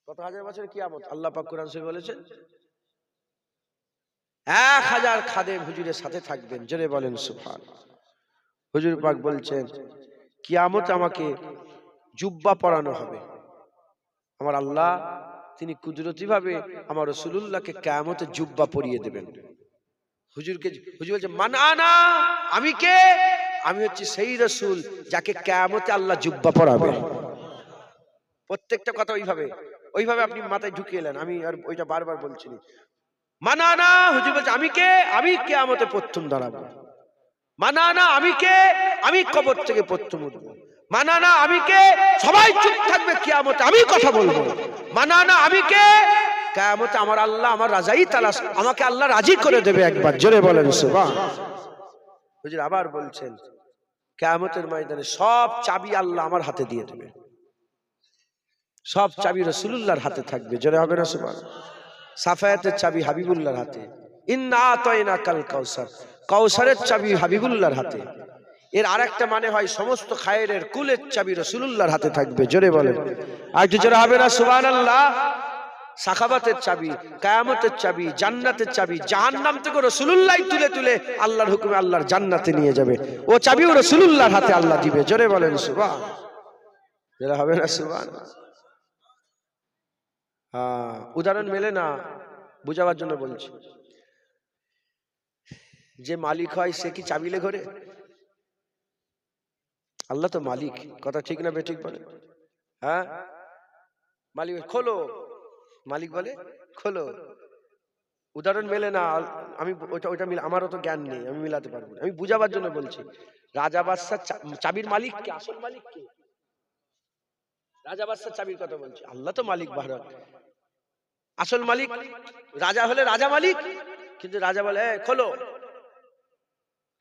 কত হাজার বছরের কিয়ামত? আল্লাহ পাক কোরআন শরীফে বলেছেন 1000 খাদেম হুজুরের সাথে থাকবেন। জোরে বলেন সুবহানাল্লাহ। হুজুর পাক বলছেন কিয়ামত আমাকে জুব্বা পরানো হবে। আমার আল্লাহ তিনি কুদরতি ভাবে আমার রাসূলুল্লাহকে কিয়ামতে জুব্বা পরিয়ে দেবেন। হুজুর বলছে মান আনা, আমি কে? আমি হচ্ছে সেই রাসূল যাকে কিয়ামতে আল্লাহ জুব্বা পরাবে। প্রত্যেকটা কথা ওইভাবে আপনি মাথায় ঢুকিয়ে নেন, আমি আর ওইটা বারবার বলছি না। মান আনা, হুজুর বলছে আমি কে? আমি কিয়ামতে প্রথম দাঁড়াবো। মান আনা, আমি কে? আমি কবর থেকে প্রথম উঠবো। মান আনা, আমি কে? সবাই চুপ থাকবে কিয়ামতে, আমি কথা বলবো। মান আনা, আমি কে? কিয়ামতে আমার আল্লাহ আমার রাজাই তালাশ, আমাকে আল্লাহ রাজি করে দেবে। একবার জোরে বলেন সুবহানাল্লাহ। হুজুর আবার বলছেন কিয়ামতের ময়দানে সব চাবি আল্লাহ আমার হাতে দিয়ে দেবে, সব চাবি রাসূলুল্লাহর হাতে থাকবে। জোরে হবে না সুবহানাল্লাহ। সাফায়াতের চাবি হাবিবুল্লাহর হাতে। ইন্না আতাইনাকাল কাউসার, কাউসারের চাবি হাবিবুল্লাহর হাতে। এর আরেকটা মানে হয় সমস্ত খায়রের কুলের চাবি রাসূলুল্লাহর হাতে থাকবে। জোরে বলেন আর একটু জোরে হবে না সুবহানাল্লাহ। সাখাওয়াতের চাবি, কিয়ামতের চাবি, জান্নাতের চাবি, জাহান্নাম থেকে রাসূলুল্লাহ তুলে আল্লাহর হুকুমে আল্লাহর জান্নাতে নিয়ে যাবে। ও চাবিও রাসূলুল্লাহর হাতে আল্লাহ দিবে। জোরে বলেন সুবহানাল্লাহ। জোরে হবে না সুবহানাল্লাহ। উদাহরণ মেলে না, বুঝাবার জন্য বলছি। যে মালিক হয় সে কি চাবিলে ঘরে? আল্লাহ তো মালিক, কথা ঠিক না বেঠিক বলে? হ্যাঁ, মালিক খোলো, মালিক বলে খোলো। উদাহরণ মেলে না, আমি ওইটা আমারও তো জ্ঞান নেই, আমি মিলাতে পারবো না, আমি বুঝাবার জন্য বলছি। রাজা বাদশাহ চাবির মালিক কে? আসল মালিক কে? রাজা বাদশাহ চাবির কথা বলছি, আল্লাহ তো মালিক ভারত। আসল মালিক রাজা হলে রাজা মালিক, কিন্তু রাজা বলে খোলো,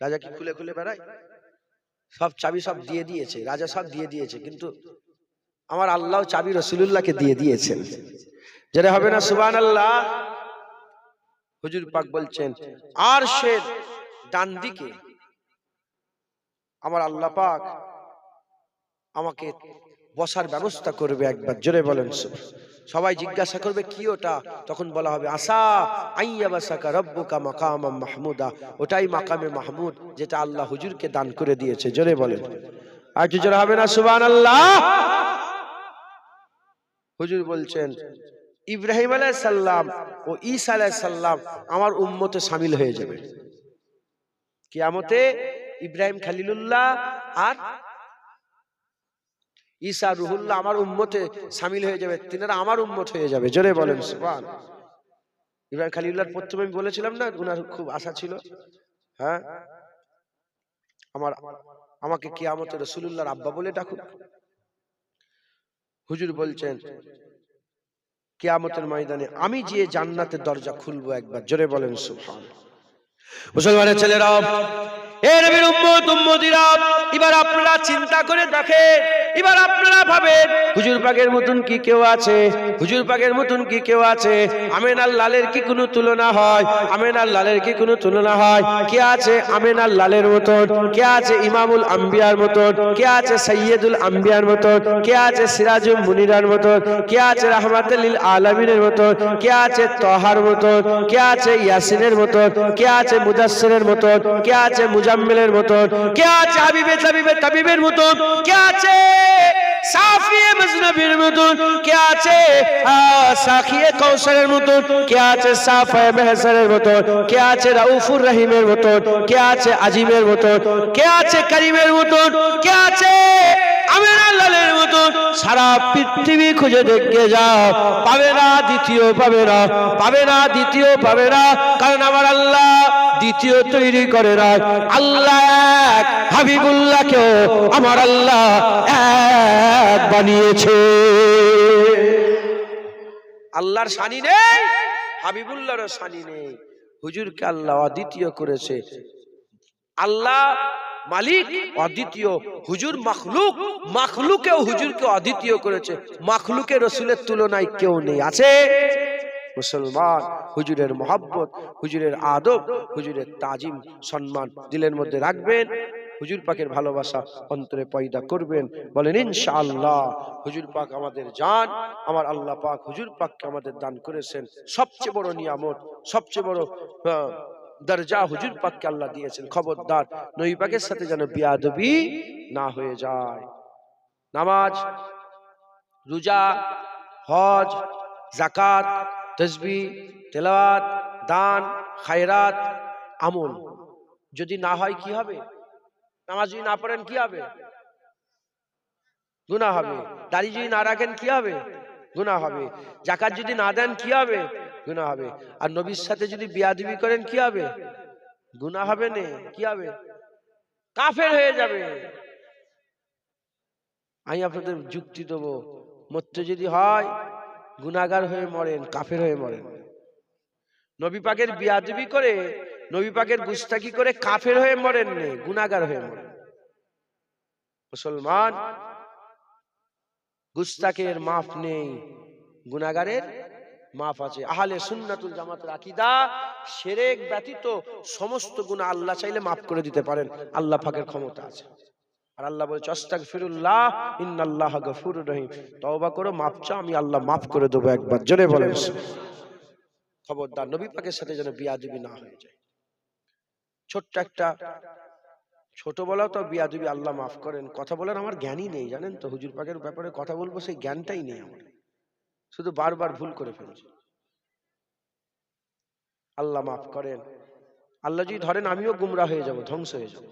রাজা কি খুলে খুলে বেড়ায়? সব চাবি সব দিয়ে দিয়েছে রাজা, সব দিয়ে দিয়েছে, কিন্তু আমার আল্লাহ চাবি রাসূলুল্লাহকে দিয়ে দিয়েছেন। যারা হবে না সুবহানাল্লাহ। হুজুর পাক বলছেন আরশের ডান দিকে আমার আল্লাহ পাক আমাকে বসার ব্যবস্থা করবে একবার, জোরে বলেন। সবাই জিজ্ঞাসা করবে কি ওটা? তখন বলা হবে আসা আইয়াবাসাকা রব্বুকা মাকামাম মাহমুদা, ওটাই মাকামে মাহমুদ যেটা আল্লাহ হুজুরকে দান করে দিয়েছে, জোরে বলেন। আর কি জোরে হবে না সুবহানাল্লাহ। হুজুর বলছেন ইব্রাহিম আলাইহিস সালাম ও ঈসা আলাইহিস সালাম আমার উম্মতে শামিল হয়ে যাবে কিয়ামতে। ইব্রাহিম খলিলুল্লাহ আর ঈসা রুহুল্লাহ আমার উম্মতে শামিল হয়ে যাবে, তিনারা আমার উম্মত হয়ে যাবে, জোরে বলেন সুবহানাল্লাহ। ইব্রাহিম খলিলুল্লাহর প্রথমে আমি বলেছিলাম না, উনার খুব আশা ছিল, হ্যাঁ আমাকে কিয়ামতে রাসূলুল্লাহর আব্বা বলে ডাকুন। হুজুর বলছেন কিয়ামতের ময়দানে আমি যে জান্নাতের দরজা খুলবো একবার, জোরে বলেন সুবহানাল্লাহ। মুসলমানের ছেলেরা, এ নবীর উম্মত উম্মতিরা, এবার আপনারা চিন্তা করে দেখেন, এবার আপনারা ভাবেন হুজুর পাকের মতন কি কেউ আছে? হুজুর পাকের মতন কি কেউ আছে? আমিনার লালের কি কোনো তুলনা হয়? আমিনার লালের কি কোনো তুলনা হয়? কে আছে আমিনার লালের মতন? কে আছে ইমামুল আম্বিয়ার মতন? কে আছে সাইয়্যিদুল আম্বিয়ার মতন? কে আছে সিরাজুল মুনিরার মতন? কে আছে রাহমাতুল লিল আলামিনের মতন? কে আছে তাহার মতন? কে আছে ইয়াসিনের মতন? কে আছে মুদাসসিরের মতন? কে আছে মুজাম্মিলের মতন? কে আছে হাবিবে তাবিবের মতন? কে আছে সাফিয়ে মজনবির মতন? কে আছে সাখিয়ে কাউসারের মতন? কে আছে সাফায়ে মেহসারের মতন? কে আছে রাউফুর রহিমের মতন? কে আছে আজিমের মতন? কে আছে করিমের মতন? কে আছে আমিনার লালের মতন? সারা পৃথিবী খুঁজে দেখে যাও, পাবে না, দ্বিতীয় পাবে না, পাবে না, দ্বিতীয় পাবে না। কারণ আমার আল্লাহ দ্বিতীয় তৈরি করে না। আল্লাহ এক, হাবিবুল্লাহকেও আমার আল্লাহ এক বানিয়েছে। আল্লাহর শানি নেই, হাবিবুল্লাহর শানি নেই। হুজুরকে আল্লাহ অদ্বিতীয় করেছে। আল্লাহ মালিক অদ্বিতীয়, হুজুর মাখলুক, মাখলুকেও হুজুরকে অদ্বিতীয় করেছে। মাখলুকে রসুলের তুলনায় কেউ নেই, আছে? মুসলমান হুজুরের মহব্বত, হুজুরের আদব, হুজুরের তাজিম সম্মান দিলের মধ্যে রাখবেন, হুজুর পাকের ভালোবাসা অন্তরে পয়দা করবেন। বলেন ইনশাআল্লাহ। হুজুর পাক আমাদের জান, আমার আল্লাহ পাক হুজুর পাককে আমাদের দান করেছেন। সবচেয়ে বড় নিয়ামত, সবচেয়ে বড় দরজা হুজুর পাককে আল্লাহ দিয়েছেন। খবরদার নবী পাকের সাথে যেন বিয়াদবি না হয়ে যায়। নামাজ, রোজা, হজ, যাকাত, তাসবিহ, তেলাওয়াত, দান, খায়রাত, আমল যদি না হয় কি হবে? নামাজ যদি না পড়েন কি হবে? গুনাহ হবে। দাড়ি যদি না রাখেন কি হবে? গুনাহ হবে। যাকাত যদি না দেন কি হবে? গুনাহ হবে। আর নবীর সাথে যদি বিয়াদবি করেন কি হবে? গুনাহ হবে না, কি হবে? কাফের হয়ে যাবে। আমি আপনাদের যুক্তি দেবো, মরতে যদি হয় গুনাহগার হয়ে মরেন, কাফের হয়ে মরেন। নবী পাকের বিয়াদবি করে, নবী পাকের গুস্তাকি করে কাফের হয়ে মরেন নে, গুনাহগার হয়ে মরেন। মুসলমান গুস্তাকের মাফ নেই, গুনাহগারের মাফ আছে। আহলে সুন্নাতুল জামাতের আকীদা, শিরক ব্যতীত সমস্ত গুনাহ আল্লাহ চাইলে মাফ করে দিতে পারেন, আল্লাহ পাকের ক্ষমতা আছে। আর আল্লাহ বলেছে আস্তাগফিরুল্লাহ ইন্নাল্লাহা গফুরুর রহিম, তওবা করো, মাফ চাও, আমি আল্লাহ মাফ করে দেব একবার, জোরে বলেন। খবরদার নবী পাকের সাথে যেন বিয়াদবি না হয়ে যায়। ছোট্ট একটা, ছোট বলাও তো বিয়াদবি, আল্লাহ মাফ করেন। কথা বলার আমার জ্ঞানই নেই, জানেন তো, হুজুর পাকের ব্যাপারে কথা বলবো সেই জ্ঞানটাই নেই আমার, শুধু বারবার ভুল করে ফেলছি। আল্লাহ মাফ করেন। আল্লাহ যদি ধরেন আমিও গুমরা হয়ে যাব, ধ্বংস হয়ে যাব।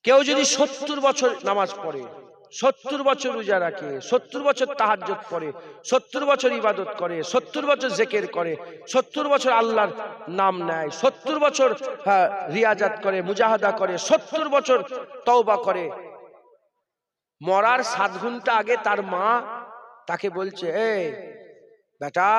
কেউ যদি 70 বছর নামাজ পড়ে, 70 বছর রোজা রাখে, 70 বছর তাহাজ্জুদ পড়ে, 70 বছর ইবাদত করে, 70 বছর জিকির করে, 70 বছর আল্লাহর নাম নেয়, 70 বছর রিয়াজাত করে, মুজাহাদা করে, 70 বছর তওবা করে, মরার 7 ঘন্টা আগে তার মা তাকে বলছে, এই বেটা